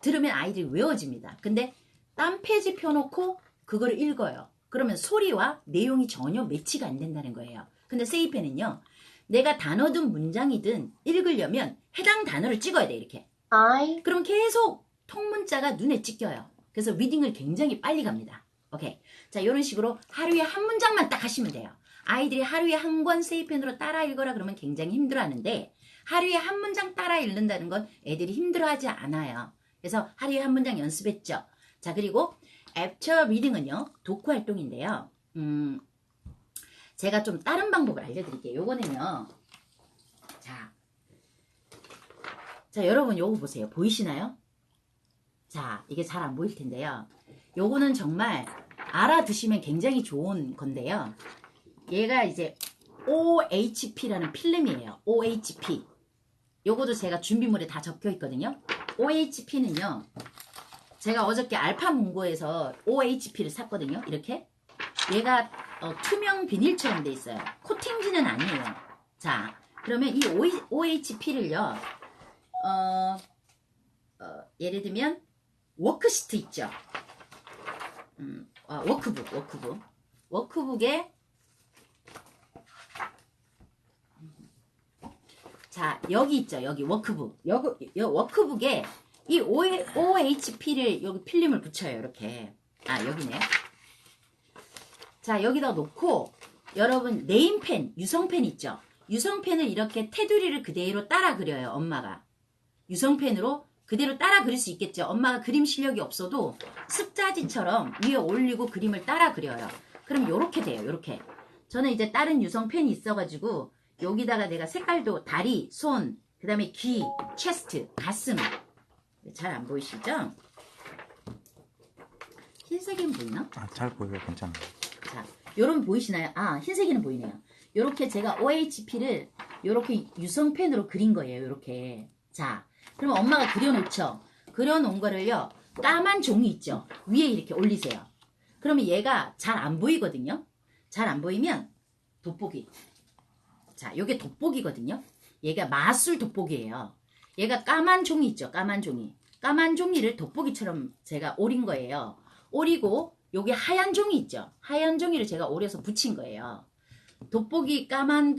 들으면 아이들이 외워집니다. 근데 딴 페이지 펴놓고 그걸 읽어요. 그러면 소리와 내용이 전혀 매치가 안 된다는 거예요. 근데 세이펜은요, 내가 단어든 문장이든 읽으려면 해당 단어를 찍어야 돼, 이렇게. 그럼 계속 통문자가 눈에 찍혀요. 그래서 리딩을 굉장히 빨리 갑니다. 오케이. 자, 이런 식으로 하루에 한 문장만 딱 하시면 돼요. 아이들이 하루에 한 권 세이펜으로 따라 읽어라 그러면 굉장히 힘들어 하는데, 하루에 한 문장 따라 읽는다는 건 애들이 힘들어 하지 않아요. 그래서 하루에 한 문장 연습했죠. 자, 그리고 애프터 리딩은요, 독후 활동인데요. 제가 좀 다른 방법을 알려드릴게요. 요거는요. 자, 여러분 요거 보세요. 보이시나요? 자, 이게 잘 안 보일 텐데요. 요거는 정말 알아두시면 굉장히 좋은 건데요. 얘가 이제 OHP라는 필름이에요. OHP. 요거도 제가 준비물에 다 적혀 있거든요. OHP는요. 제가 어저께 알파문고에서 OHP를 샀거든요. 이렇게. 얘가 투명 비닐처럼 돼 있어요. 코팅지는 아니에요. 자, 그러면 이 OHP를요. 예를 들면 워크시트 있죠. 워크북에 자, 여기 있죠. 여기 워크북. 워크북에 이 OHP를 여기 필름을 붙여요. 이렇게. 여기네. 자, 여기다 놓고 여러분 네임펜, 유성펜 있죠. 유성펜을 이렇게 테두리를 그대로 따라 그려요. 엄마가. 유성펜으로 그대로 따라 그릴 수 있겠죠. 엄마가 그림 실력이 없어도 습자지처럼 위에 올리고 그림을 따라 그려요. 그럼 요렇게 돼요. 요렇게. 저는 이제 다른 유성펜이 있어가지고 여기다가 내가 색깔도 다리, 손, 그 다음에 귀, 체스트, 가슴. 잘 안 보이시죠? 흰색은 보이나? 잘 보여요. 괜찮아요. 자, 요런 보이시나요? 흰색이는 보이네요. 요렇게 제가 OHP를 요렇게 유성펜으로 그린 거예요. 요렇게. 자, 그럼 엄마가 그려놓죠. 그려놓은 거를요, 까만 종이 있죠. 위에 이렇게 올리세요. 그러면 얘가 잘 안 보이거든요. 잘 안 보이면 돋보기. 자, 요게 돋보기거든요. 얘가 마술 돋보기예요. 얘가 까만 종이 있죠. 까만 종이. 까만 종이를 돋보기처럼 제가 오린 거예요. 오리고 요게 하얀 종이 있죠. 하얀 종이를 제가 오려서 붙인 거예요. 돋보기 까만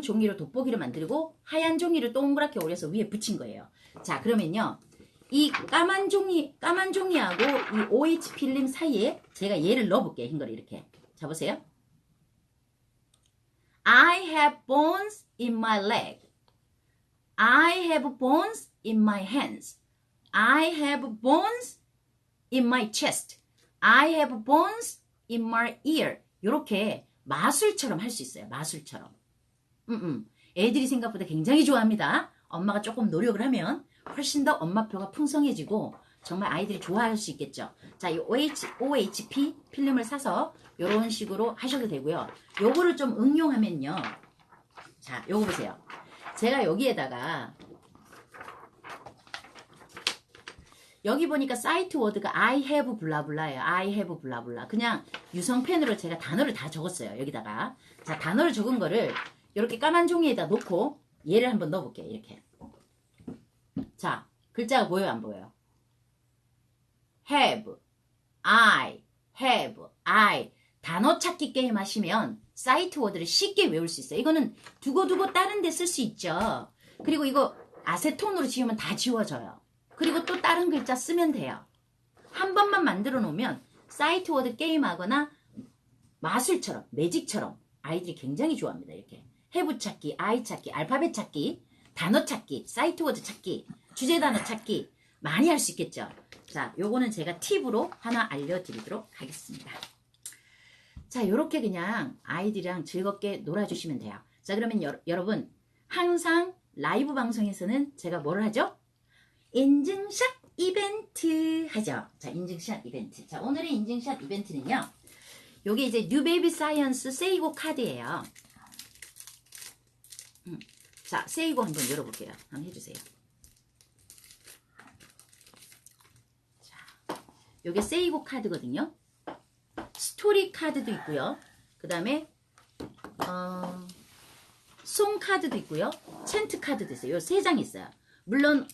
종이로 돋보기를 만들고 하얀 종이를 동그랗게 오려서 위에 붙인 거예요. 자, 그러면요. 이 까만 종이하고 이 OH 필름 사이에 제가 얘를 넣어볼게요. 흰 거를 이렇게. 자, 보세요. I have bones in my leg. I have bones in my hands. I have bones in my chest. I have bones in my ear. 이렇게 마술처럼 할 수 있어요. 마술처럼. 애들이 생각보다 굉장히 좋아합니다. 엄마가 조금 노력을 하면 훨씬 더 엄마표가 풍성해지고 정말 아이들이 좋아할 수 있겠죠. 자, 이 OHP 필름을 사서 이런 식으로 하셔도 되고요. 요거를 좀 응용하면요. 자, 요거 보세요. 제가 여기에다가 여기 보니까 사이트 워드가 I have 블라블라예요. I have 블라블라. 그냥 유성펜으로 제가 단어를 다 적었어요. 여기다가. 자, 단어를 적은 거를 이렇게 까만 종이에다 놓고 얘를 한번 넣어볼게요. 이렇게. 자, 글자가 보여요? 안 보여요? have, I. 단어 찾기 게임 하시면 사이트 워드를 쉽게 외울 수 있어요. 이거는 두고두고 다른 데 쓸 수 있죠. 그리고 이거 아세톤으로 지우면 다 지워져요. 그리고 또 다른 글자 쓰면 돼요. 한 번만 만들어 놓으면 사이트 워드 게임하거나 마술처럼, 매직처럼 아이들이 굉장히 좋아합니다. 이렇게 have 찾기, I 찾기, 알파벳 찾기, 단어 찾기, 사이트 워드 찾기, 주제 단어 찾기 많이 할 수 있겠죠. 자, 요거는 제가 팁으로 하나 알려드리도록 하겠습니다. 자, 요렇게 그냥 아이들이랑 즐겁게 놀아주시면 돼요. 자, 그러면 여러분 항상 라이브 방송에서는 제가 뭘 하죠? 인증샷 이벤트 하죠. 자, 인증샷 이벤트. 자, 오늘의 인증샷 이벤트는요. 요게 이제 뉴베이비 사이언스 세이고 카드예요. 자, 세이고 한번 열어볼게요. 한번 해주세요. 자, 요게 세이고 카드거든요. 스토리 카드도 있고요. 그 다음에 송 카드도 있고요. 챈트 카드도 있어요. 요 3장 있어요. 물론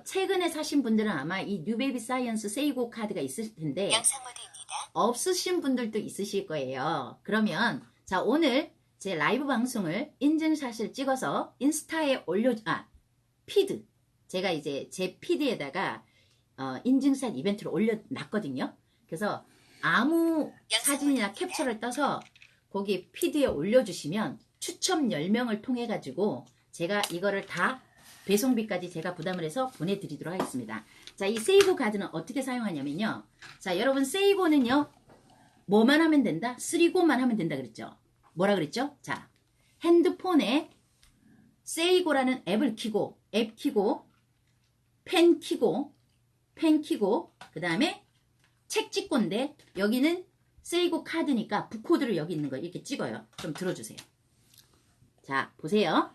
최근에 사신 분들은 아마 이 뉴베이비 사이언스 세이고 카드가 있을 텐데 영상 모드입니다. 없으신 분들도 있으실 거예요. 그러면 자, 오늘 제 라이브 방송을 인증샷을 찍어서 인스타에 피드, 제가 이제 제 피드에다가 인증샷 이벤트를 올려놨거든요. 그래서 아무 사진이나 캡처를 떠서 거기 피드에 올려주시면 추첨 10명을 통해 가지고 제가 이거를 다 배송비까지 제가 부담을 해서 보내드리도록 하겠습니다. 자, 이 세이고 카드는 어떻게 사용하냐면요. 자, 여러분 세이고는요. 뭐만 하면 된다? 쓰리고만 하면 된다 그랬죠. 뭐라 그랬죠? 자, 핸드폰에 세이고라는 앱 키고 펜 키고 그 다음에 책 찍고인데 여기는 세이고 카드니까 북코드를 여기 있는 거 이렇게 찍어요. 좀 들어주세요. 자, 보세요.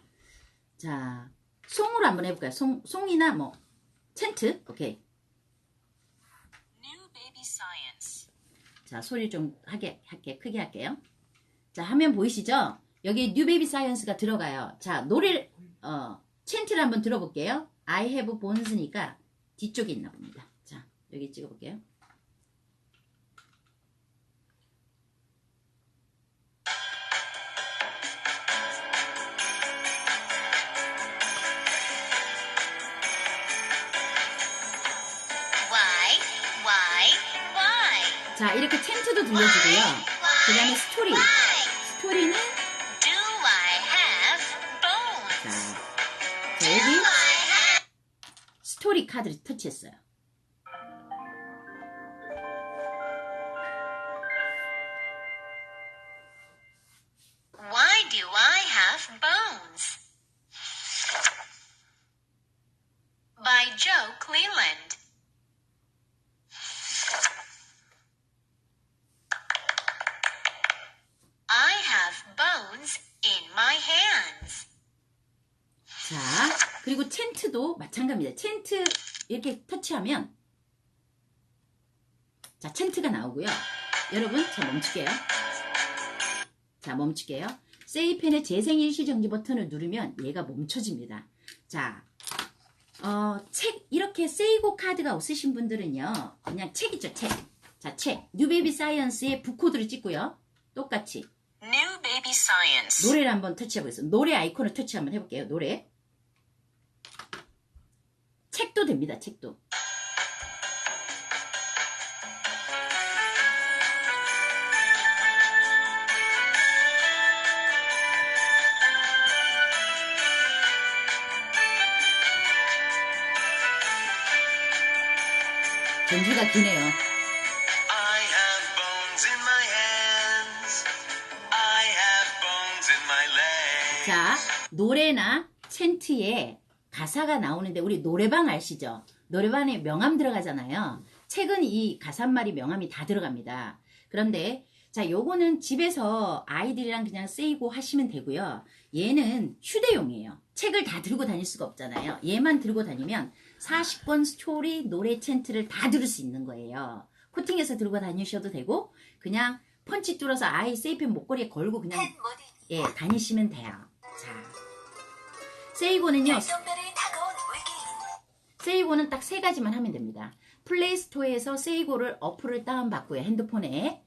자, 송으로 한번 해볼까요? 송이나 뭐 챈트. 오케이. New Baby Science. 자, 소리 좀 크게 할게요. 자, 화면 보이시죠? 여기 뉴 베이비 사이언스가 들어가요. 자, 노래를 챈트를 한번 들어볼게요. I have bones니까 뒤쪽에 있나 봅니다. 자, 여기 찍어볼게요. Why? 자, 이렇게 챈트도 들려주고요. 그 다음에 스토리는 Do I have bones? 자, 여기 스토리 카드를 터치했어요. Why do I have bones? By Joe Cleland. I have bones in my hands. 자, 그리고 챈트도 마찬가지입니다. 챈트 이렇게 터치하면 자, 챈트가 나오고요. 여러분, 자, 멈출게요. 자, 멈출게요. 세이펜의 재생 일시정지 버튼을 누르면 얘가 멈춰집니다. 자, 책, 이렇게 세이고 카드가 없으신 분들은요, 그냥 책 있죠, 책. 자, 책. 뉴베이비 사이언스의 북코드를 찍고요. 똑같이. New Baby Science. 노래를 한번 터치해보겠습니다. 노래 아이콘을 터치 한번 해볼게요. 노래. 책도 됩니다. 책도. 전주가 기네요. I have bones in my hands. I have bones in my legs. 자, 노래나 챈트에 가사가 나오는데 우리 노래방 아시죠? 노래방에 명함 들어가잖아요. 책은 이 가사말이 명함이 다 들어갑니다. 그런데 자, 요거는 집에서 아이들이랑 그냥 세이고 하시면 되고요. 얘는 휴대용이에요. 책을 다 들고 다닐 수가 없잖아요. 얘만 들고 다니면 40권 스토리, 노래 챈트를 다 들을 수 있는 거예요. 코팅해서 들고 다니셔도 되고 그냥 펀치 뚫어서 아이 세이펜 목걸이에 걸고 그냥 예, 다니시면 돼요. 자, 세이고는요. 별똥별이 다가온 외계인. 세이고는 딱 세 가지만 하면 됩니다. 플레이스토어에서 세이고를 어플을 다운받고요. 핸드폰에.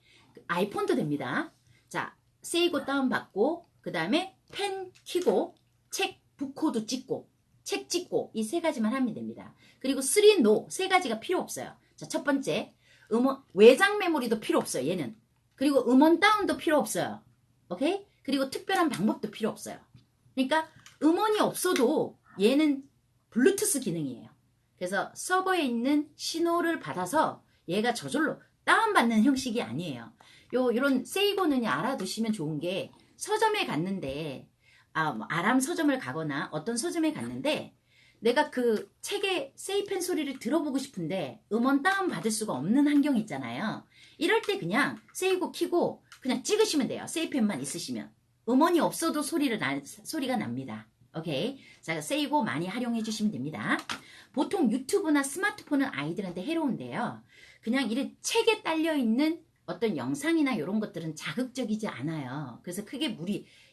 아이폰도 됩니다. 자, 세이고 다운받고 그 다음에 펜 키고 책 북코드 찍고 책 찍고 이 세 가지만 하면 됩니다. 그리고 3NO 세 가지가 필요 없어요. 자, 첫 번째 음원 외장 메모리도 필요 없어요. 얘는. 그리고 음원 다운도 필요 없어요. 오케이? 그리고 특별한 방법도 필요 없어요. 그러니까 음원이 없어도 얘는 블루투스 기능이에요. 그래서 서버에 있는 신호를 받아서 얘가 저절로 다운받는 형식이 아니에요. 요런 세이고는 알아두시면 좋은 게 서점에 갔는데 뭐 아람 서점을 가거나 어떤 서점에 갔는데 내가 그 책의 세이펜 소리를 들어보고 싶은데 음원 다운받을 수가 없는 환경 있잖아요. 이럴 때 그냥 세이고 키고 그냥 찍으시면 돼요. 세이펜만 있으시면. 음원이 없어도 소리가 납니다. 오케이. 자, 세이고 많이 활용해 주시면 됩니다. 보통 유튜브나 스마트폰은 아이들한테 해로운데요. 그냥 이런 책에 딸려있는 어떤 영상이나 이런 것들은 자극적이지 않아요. 그래서 크게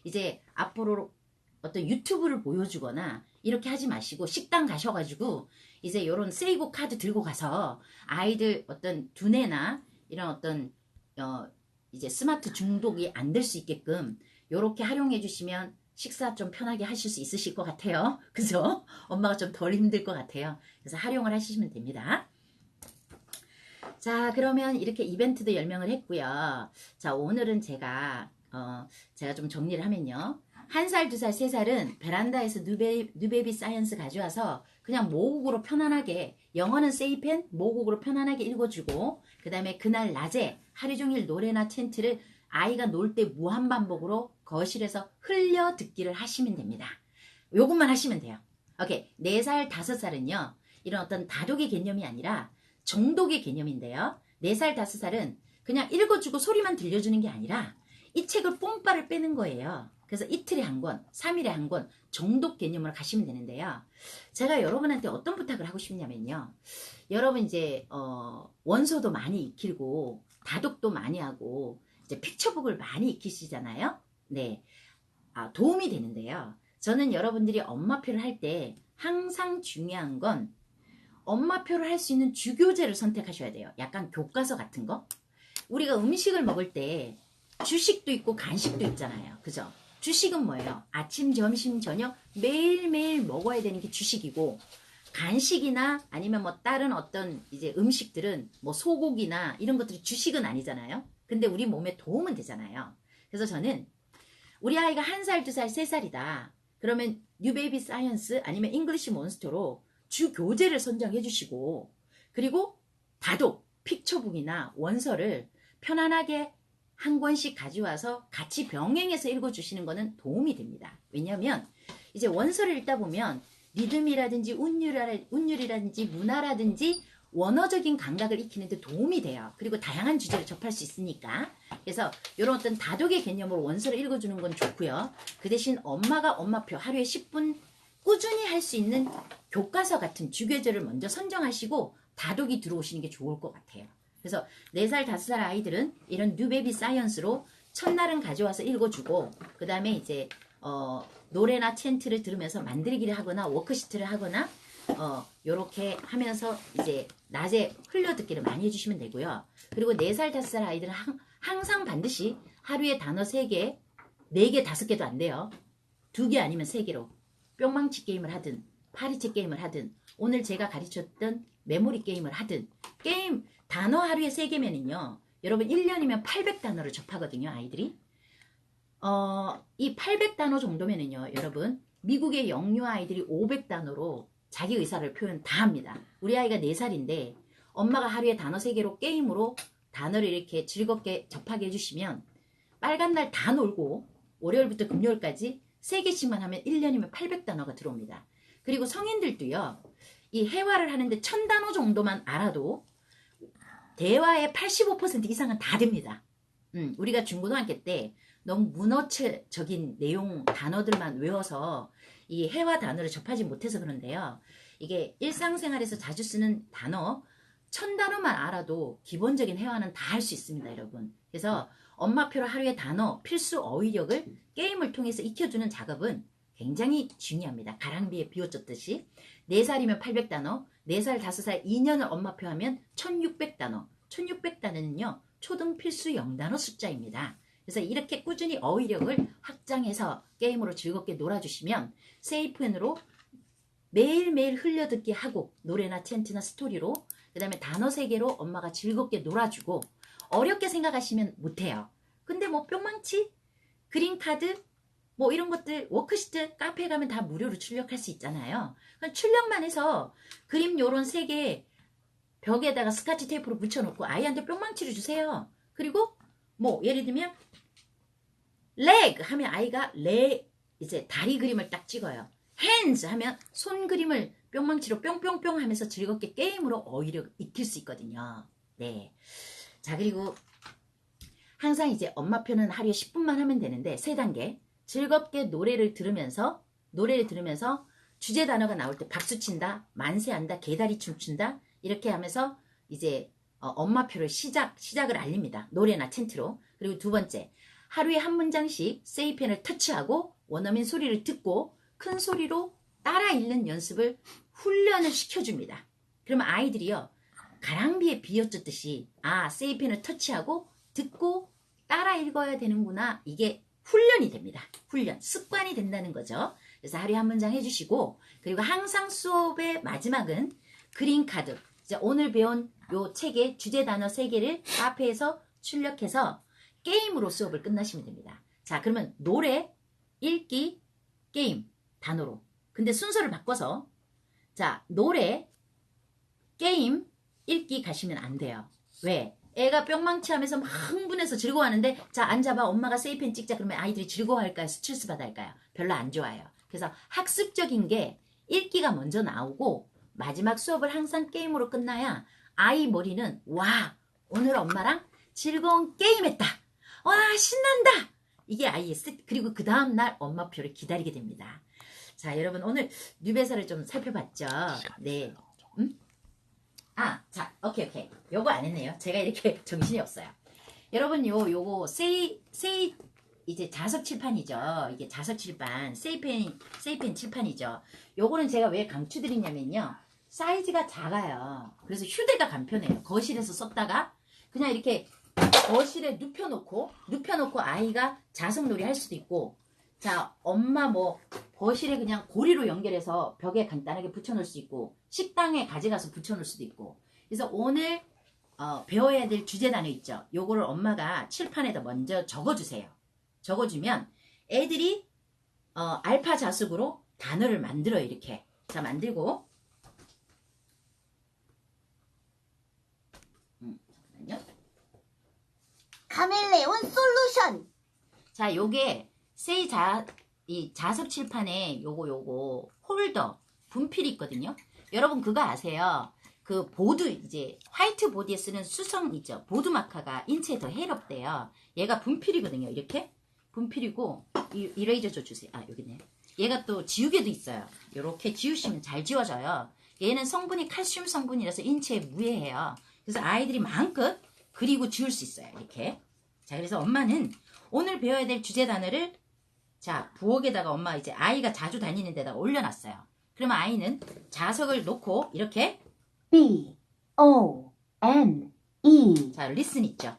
이제 앞으로 어떤 유튜브를 보여주거나 이렇게 하지 마시고 식당 가셔가지고 이제 요런 세이브 카드 들고 가서 아이들 어떤 두뇌나 이런 어떤 이제 스마트 중독이 안 될 수 있게끔 요렇게 활용해 주시면 식사 좀 편하게 하실 수 있으실 것 같아요. 그죠? 엄마가 좀 덜 힘들 것 같아요. 그래서 활용을 하시면 됩니다. 자, 그러면 이렇게 이벤트도 10명을 했고요. 자, 오늘은 제가 좀 정리를 하면요. 1살, 2살, 3살은 베란다에서 뉴베이비 사이언스 가져와서 그냥 모국어로 편안하게, 영어는 세이펜, 모국어로 편안하게 읽어주고, 그 다음에 그날 낮에 하루 종일 노래나 챈트를 아이가 놀 때 무한반복으로 거실에서 흘려 듣기를 하시면 됩니다. 요것만 하시면 돼요. 오케이. 4살, 5살은요, 이런 어떤 다독의 개념이 아니라 정독의 개념인데요. 4살, 5살은 그냥 읽어주고 소리만 들려주는 게 아니라 이 책을 뽕빠를 빼는 거예요. 그래서 이틀에 한 권, 3일에 한 권 정독 개념으로 가시면 되는데요. 제가 여러분한테 어떤 부탁을 하고 싶냐면요. 여러분 이제 원서도 많이 익히고 다독도 많이 하고 이제 픽처북을 많이 익히시잖아요. 네, 도움이 되는데요. 저는 여러분들이 엄마표를 할 때 항상 중요한 건 엄마표를 할 수 있는 주교재를 선택하셔야 돼요. 약간 교과서 같은 거. 우리가 음식을 먹을 때 주식도 있고 간식도 있잖아요. 그죠? 주식은 뭐예요? 아침, 점심, 저녁 매일매일 먹어야 되는 게 주식이고, 간식이나 아니면 뭐 다른 어떤 이제 음식들은 뭐 소고기나 이런 것들이 주식은 아니잖아요. 근데 우리 몸에 도움은 되잖아요. 그래서 저는 우리 아이가 1살, 2살, 3살이다. 그러면 뉴베이비 사이언스 아니면 잉글리시 몬스터로 주 교재를 선정해 주시고, 그리고 다독, 픽처북이나 원서를 편안하게 한 권씩 가져와서 같이 병행해서 읽어주시는 거는 도움이 됩니다. 왜냐하면 이제 원서를 읽다 보면 리듬이라든지 운율이라든지 문화라든지 원어적인 감각을 익히는데 도움이 돼요. 그리고 다양한 주제를 접할 수 있으니까. 그래서 이런 어떤 다독의 개념으로 원서를 읽어주는 건 좋고요. 그 대신 엄마가 엄마표 하루에 10분 꾸준히 할 수 있는 교과서 같은 주교재를 먼저 선정하시고 다독이 들어오시는 게 좋을 것 같아요. 그래서 4살, 5살 아이들은 이런 뉴베이비 사이언스로 첫날은 가져와서 읽어주고, 그 다음에 이제 노래나 챈트를 들으면서 만들기를 하거나 워크시트를 하거나 요렇게 하면서 이제 낮에 흘려듣기를 많이 해주시면 되고요. 그리고 4살, 5살 아이들은 항상 반드시 하루에 단어 3개, 4개, 5개도 안 돼요. 2개 아니면 3개로 뿅망치 게임을 하든 파리채 게임을 하든 오늘 제가 가르쳤던 메모리 게임을 하든 게임 단어 하루에 3개면은요. 여러분 1년이면 800단어를 접하거든요. 아이들이. 이 800단어 정도면은요. 여러분 미국의 영유 아이들이 500단어로 자기 의사를 표현 다 합니다. 우리 아이가 4살인데 엄마가 하루에 단어 3개로 게임으로 단어를 이렇게 즐겁게 접하게 해주시면 빨간 날 다 놀고 월요일부터 금요일까지 3개씩만 하면 1년이면 800단어가 들어옵니다. 그리고 성인들도요. 이 회화를 하는데 1000단어 정도만 알아도 대화의 85% 이상은 다 됩니다. 우리가 중고등학교 때 너무 문어체적인 내용 단어들만 외워서 이 회화 단어를 접하지 못해서 그런데요. 이게 일상생활에서 자주 쓰는 단어 1000단어만 알아도 기본적인 회화는 다 할 수 있습니다. 여러분. 그래서 엄마표로 하루에 단어 필수 어휘력을 게임을 통해서 익혀주는 작업은 굉장히 중요합니다. 가랑비에 비워줬듯이 4살이면 800단어, 4살, 5살 2년을 엄마표 하면 1600단어. 1600단어는요. 초등 필수 0단어 숫자입니다. 그래서 이렇게 꾸준히 어휘력을 확장해서 게임으로 즐겁게 놀아주시면 세이프펜으로 매일매일 흘려듣기 하고 노래나 챈트나 스토리로 그 다음에 단어 3개로 엄마가 즐겁게 놀아주고 어렵게 생각하시면 못해요. 근데 뭐 뿅망치, 그린카드 뭐 이런 것들 워크시트 카페에 가면 다 무료로 출력할 수 있잖아요. 출력만 해서 그림 요런 3개 벽에다가 스카치 테이프로 붙여놓고 아이한테 뿅망치를 주세요. 그리고 뭐 예를 들면 leg 하면 아이가 이제 다리 그림을 딱 찍어요. hands 하면 손 그림을 뿅망치로 뿅뿅뿅 하면서 즐겁게 게임으로 어휘를 익힐 수 있거든요. 네. 자, 그리고 항상 이제 엄마표는 하루에 10분만 하면 되는데 3단계. 즐겁게 노래를 들으면서 주제 단어가 나올 때 박수 친다, 만세한다, 개다리 춤춘다 이렇게 하면서 이제 엄마표를 시작을 알립니다. 노래나 챈트로. 그리고 2번째, 하루에 한 문장씩 세이펜을 터치하고 원어민 소리를 듣고 큰 소리로 따라 읽는 연습을 훈련을 시켜줍니다. 그러면 아이들이요, 가랑비에 비어뜯듯이 세이펜을 터치하고 듣고 따라 읽어야 되는구나. 이게 훈련이 됩니다. 훈련, 습관이 된다는 거죠. 그래서 하루에 한 문장 해주시고, 그리고 항상 수업의 마지막은 그린카드, 이제 오늘 배운 요 책의 주제 단어 3개를 카페에서 출력해서 게임으로 수업을 끝나시면 됩니다. 자, 그러면 노래, 읽기, 게임, 단어로. 근데 순서를 바꿔서, 자, 노래, 게임, 읽기 가시면 안 돼요. 왜? 애가 뿅망치 하면서 막 흥분해서 즐거워하는데, 자, 앉아봐, 엄마가 세이펜 찍자. 그러면 아이들이 즐거워할까요? 스트레스 받을까요? 별로 안 좋아요. 그래서 학습적인 게 읽기가 먼저 나오고, 마지막 수업을 항상 게임으로 끝나야 아이 머리는, 와, 오늘 엄마랑 즐거운 게임했다. 와, 신난다. 이게 아이의 그리고 그 다음날 엄마표를 기다리게 됩니다. 자, 여러분 오늘 뉴베사를 좀 살펴봤죠? 네. 자, 오케이. 요거 안 했네요. 제가 이렇게 정신이 없어요. 여러분, 요거, 이제 자석 칠판이죠. 이게 자석 칠판, 세이펜 칠판이죠. 요거는 제가 왜 강추드리냐면요. 사이즈가 작아요. 그래서 휴대가 간편해요. 거실에서 썼다가 그냥 이렇게 거실에 눕혀놓고 아이가 자석놀이 할 수도 있고, 자, 엄마 거실에 그냥 고리로 연결해서 벽에 간단하게 붙여놓을 수 있고, 식당에 가져가서 붙여놓을 수도 있고. 그래서 오늘 배워야 될 주제 단어 있죠. 요거를 엄마가 칠판에다 먼저 적어주세요. 적어주면 애들이 알파 자석으로 단어를 만들어요. 이렇게. 자, 만들고, 잠깐만요. 카멜레온 솔루션. 자, 요게 이 자석 칠판에 요거 홀더 분필이 있거든요. 여러분 그거 아세요? 그 보드, 이제 화이트 보드에 쓰는 수성 있죠. 보드 마커가 인체에 더 해롭대요. 얘가 분필이거든요. 이렇게 분필이고, 이레이저 줘 주세요. 여기네. 얘가 또 지우개도 있어요. 이렇게 지우시면 잘 지워져요. 얘는 성분이 칼슘 성분이라서 인체에 무해해요. 그래서 아이들이 마음껏 그리고 지울 수 있어요. 이렇게. 자, 그래서 엄마는 오늘 배워야 될 주제 단어를, 자, 부엌에다가 엄마 이제 아이가 자주 다니는 데다가 올려놨어요. 그러면 아이는 자석을 놓고 이렇게, B-O-N-E. 자, 리슨 있죠.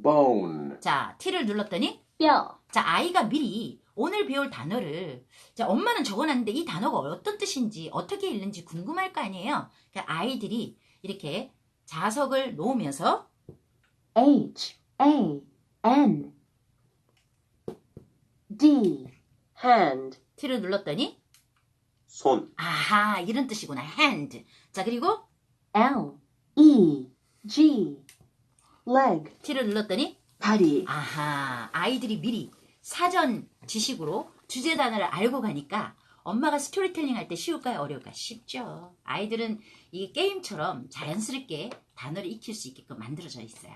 bone, 자, T를 눌렀더니, 뼈. 자, 아이가 미리 오늘 배울 단어를, 자, 엄마는 적어놨는데 이 단어가 어떤 뜻인지 어떻게 읽는지 궁금할 거 아니에요. 그러니까 아이들이 이렇게 자석을 놓으면서 H-A-N-D. hand, T를 눌렀더니, 손, 아하, 이런 뜻이구나. hand. 자, 그리고 L-E-G. leg. T를 눌렀더니, 다리. 아하, 아이들이 미리 사전 지식으로 주제 단어를 알고 가니까 엄마가 스토리텔링 할 때 쉬울까요? 어려울까요? 쉽죠. 아이들은 이게 게임처럼 자연스럽게 단어를 익힐 수 있게끔 만들어져 있어요.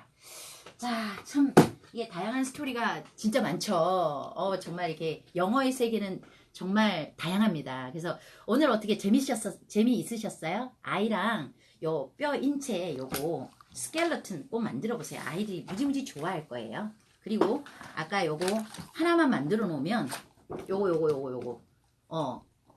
자, 참 이게 다양한 스토리가 진짜 많죠. 정말 이렇게 영어의 세계는 정말 다양합니다. 그래서 오늘 어떻게 재미있으셨어요? 아이랑 요 뼈 인체 요거 스켈레톤 꼭 만들어 보세요. 아이들이 무지무지 좋아할 거예요. 그리고 아까 요거 하나만 만들어 놓으면 요거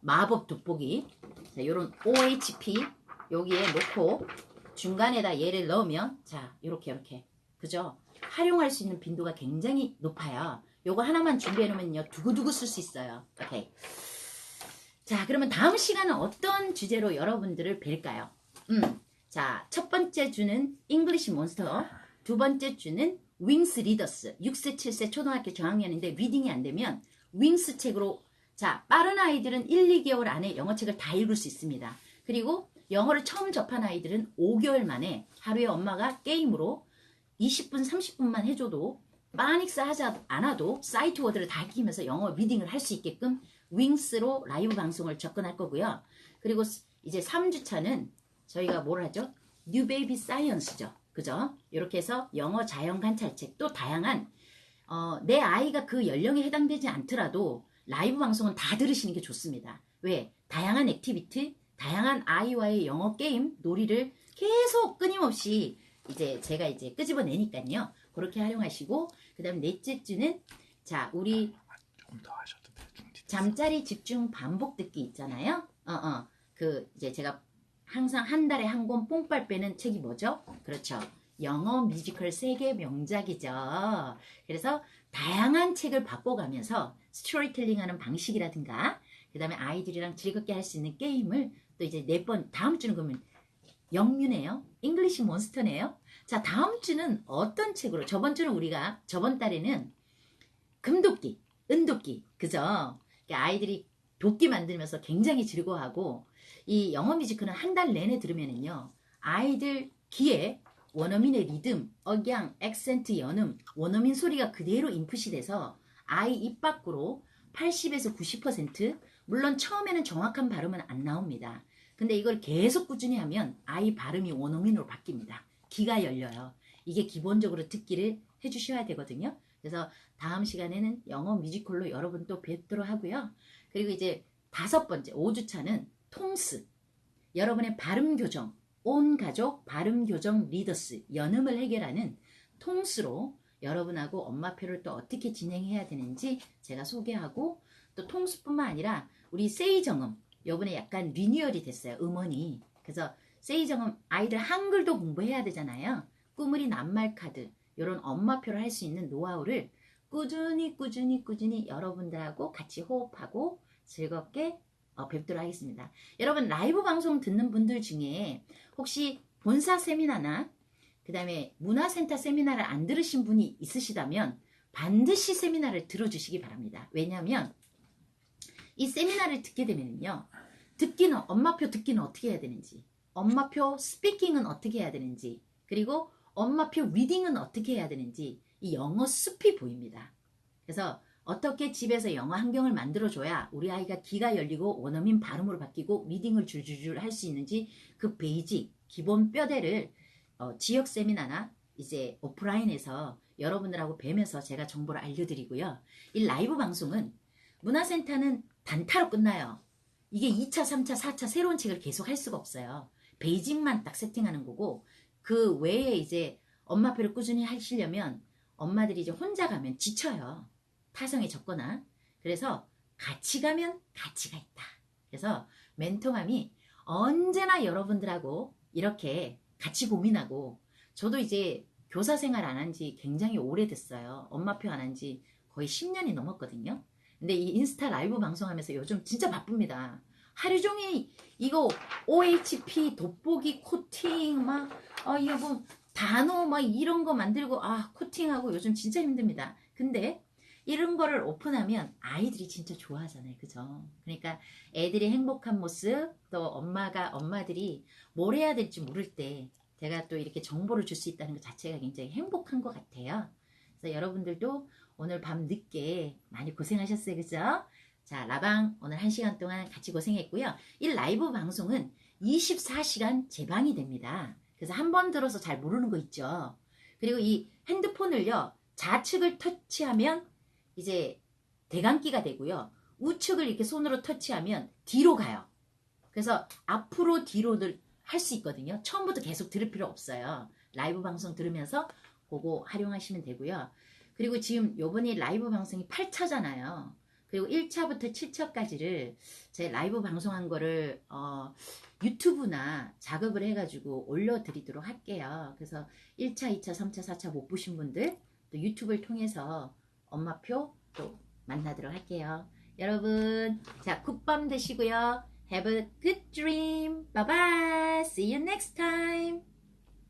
마법 돋보기, 자, 요런 OHP 여기에 놓고 중간에다 얘를 넣으면, 자, 요렇게 그죠? 활용할 수 있는 빈도가 굉장히 높아요. 요거 하나만 준비해 놓으면요 두고두고 쓸 수 있어요. 오케이. 자, 그러면 다음 시간은 어떤 주제로 여러분들을 뵐까요? 자, 첫 번째 주는 잉글리시 몬스터, 두 번째 주는 윙스 리더스, 6세 7세 초등학교 저학년인데 리딩이 안 되면 윙스 책으로, 자, 빠른 아이들은 1, 2개월 안에 영어책을 다 읽을 수 있습니다. 그리고 영어를 처음 접한 아이들은 5개월 만에 하루에 엄마가 게임으로 20분 30분만 해줘도 파닉스 하지 않아도 사이트 워드를 다 익히면서 영어 리딩을 할 수 있게끔 윙스로 라이브 방송을 접근할 거고요. 그리고 이제 3주차는 저희가 뭘 하죠? 뉴 베이비 사이언스죠. 그죠? 이렇게 해서 영어 자연 관찰책, 또 다양한 내 아이가 그 연령에 해당되지 않더라도 라이브 방송은 다 들으시는 게 좋습니다. 왜? 다양한 액티비티, 다양한 아이와의 영어 게임, 놀이를 계속 끊임없이 이제 제가 이제 끄집어내니까요. 그렇게 활용하시고, 그 다음 넷째 주는, 자, 우리 좀 더 하셔도 돼요. 잠자리 집중 반복 듣기 있잖아요. 그 이제 제가 항상 한 달에 한 권 뽕빨 빼는 책이 뭐죠? 그렇죠. 영어 뮤지컬 세계 명작이죠. 그래서 다양한 책을 바꿔가면서 스토리텔링 하는 방식이라든가 그 다음에 아이들이랑 즐겁게 할 수 있는 게임을 또 이제 4번 다음 주는 그러면 영유네요. 잉글리시 몬스터네요. 자, 다음 주는 어떤 책으로? 저번 주는 우리가 저번 달에는 금도끼, 은도끼, 그죠? 아이들이 도끼 만들면서 굉장히 즐거워하고 이 영어 뮤지컬은 한 달 내내 들으면은요 아이들 귀에 원어민의 리듬, 억양, 액센트, 연음, 원어민 소리가 그대로 인풋이 돼서 아이 입 밖으로 80에서 90% 물론 처음에는 정확한 발음은 안 나옵니다. 근데 이걸 계속 꾸준히 하면 아이 발음이 원어민으로 바뀝니다. 귀가 열려요. 이게 기본적으로 듣기를 해주셔야 되거든요. 그래서 다음 시간에는 영어 뮤지컬로 여러분 또 뵙도록 하고요. 그리고 이제 5번째 5주차는 통스, 여러분의 발음 교정, 온 가족 발음 교정 리더스, 연음을 해결하는 통스로 여러분하고 엄마표를 또 어떻게 진행해야 되는지 제가 소개하고 또 통수뿐만 아니라 우리 세이정음 요번에 약간 리뉴얼이 됐어요. 음원이. 그래서 세이정음 아이들 한글도 공부해야 되잖아요. 꾸물이 낱말 카드 이런 엄마표를 할 수 있는 노하우를 꾸준히 여러분들하고 같이 호흡하고 즐겁게 뵙도록 하겠습니다. 여러분 라이브 방송 듣는 분들 중에 혹시 본사 세미나나 그 다음에 문화센터 세미나를 안 들으신 분이 있으시다면 반드시 세미나를 들어주시기 바랍니다. 왜냐하면 이 세미나를 듣게 되면요. 듣기는 엄마표 듣기는 어떻게 해야 되는지, 엄마표 스피킹은 어떻게 해야 되는지, 그리고 엄마표 리딩은 어떻게 해야 되는지 이 영어 숲이 보입니다. 그래서 어떻게 집에서 영어 환경을 만들어줘야 우리 아이가 귀가 열리고 원어민 발음으로 바뀌고 리딩을 줄줄줄 할 수 있는지 그 베이직, 기본 뼈대를 지역 세미나나 이제 오프라인에서 여러분들하고 뵈면서 제가 정보를 알려드리고요. 이 라이브 방송은 문화센터는 단타로 끝나요. 이게 2차, 3차, 4차 새로운 책을 계속 할 수가 없어요. 베이직만 딱 세팅하는 거고 그 외에 이제 엄마표를 꾸준히 하시려면 엄마들이 이제 혼자 가면 지쳐요. 타성에 적거나. 그래서 같이 가면 가치가 있다. 그래서 멘토맘이 언제나 여러분들하고 이렇게 같이 고민하고 저도 이제 교사 생활 안 한 지 굉장히 오래됐어요. 엄마표 안 한 지 거의 10년이 넘었거든요. 근데 이 인스타 라이브 방송하면서 요즘 진짜 바쁩니다. 하루 종일 이거 OHP, 돋보기, 코팅 막 이거 뭐 단어 막 이런 거 만들고 코팅하고 요즘 진짜 힘듭니다. 근데 이런 거를 오픈하면 아이들이 진짜 좋아하잖아요. 그죠? 그러니까 애들이 행복한 모습 또 엄마들이 뭘 해야 될지 모를 때 제가 또 이렇게 정보를 줄 수 있다는 것 자체가 굉장히 행복한 것 같아요. 그래서 여러분들도 오늘 밤 늦게 많이 고생하셨어요. 그죠? 자, 라방 오늘 1시간 동안 같이 고생했고요. 이 라이브 방송은 24시간 재방이 됩니다. 그래서 한 번 들어서 잘 모르는 거 있죠. 그리고 이 핸드폰을요. 좌측을 터치하면 이제 대강기가 되고요. 우측을 이렇게 손으로 터치하면 뒤로 가요. 그래서 앞으로 뒤로들 할 수 있거든요. 처음부터 계속 들을 필요 없어요. 라이브 방송 들으면서 그거 활용하시면 되고요. 그리고 지금 요번에 라이브 방송이 8차잖아요. 그리고 1차부터 7차까지를 제 라이브 방송한 거를 유튜브나 작업을 해가지고 올려드리도록 할게요. 그래서 1차, 2차, 3차, 4차 못 보신 분들 또 유튜브를 통해서 엄마표 또 만나도록 할게요. 여러분, 자, 굿밤 되시고요. Have a good dream. Bye bye. See you next time.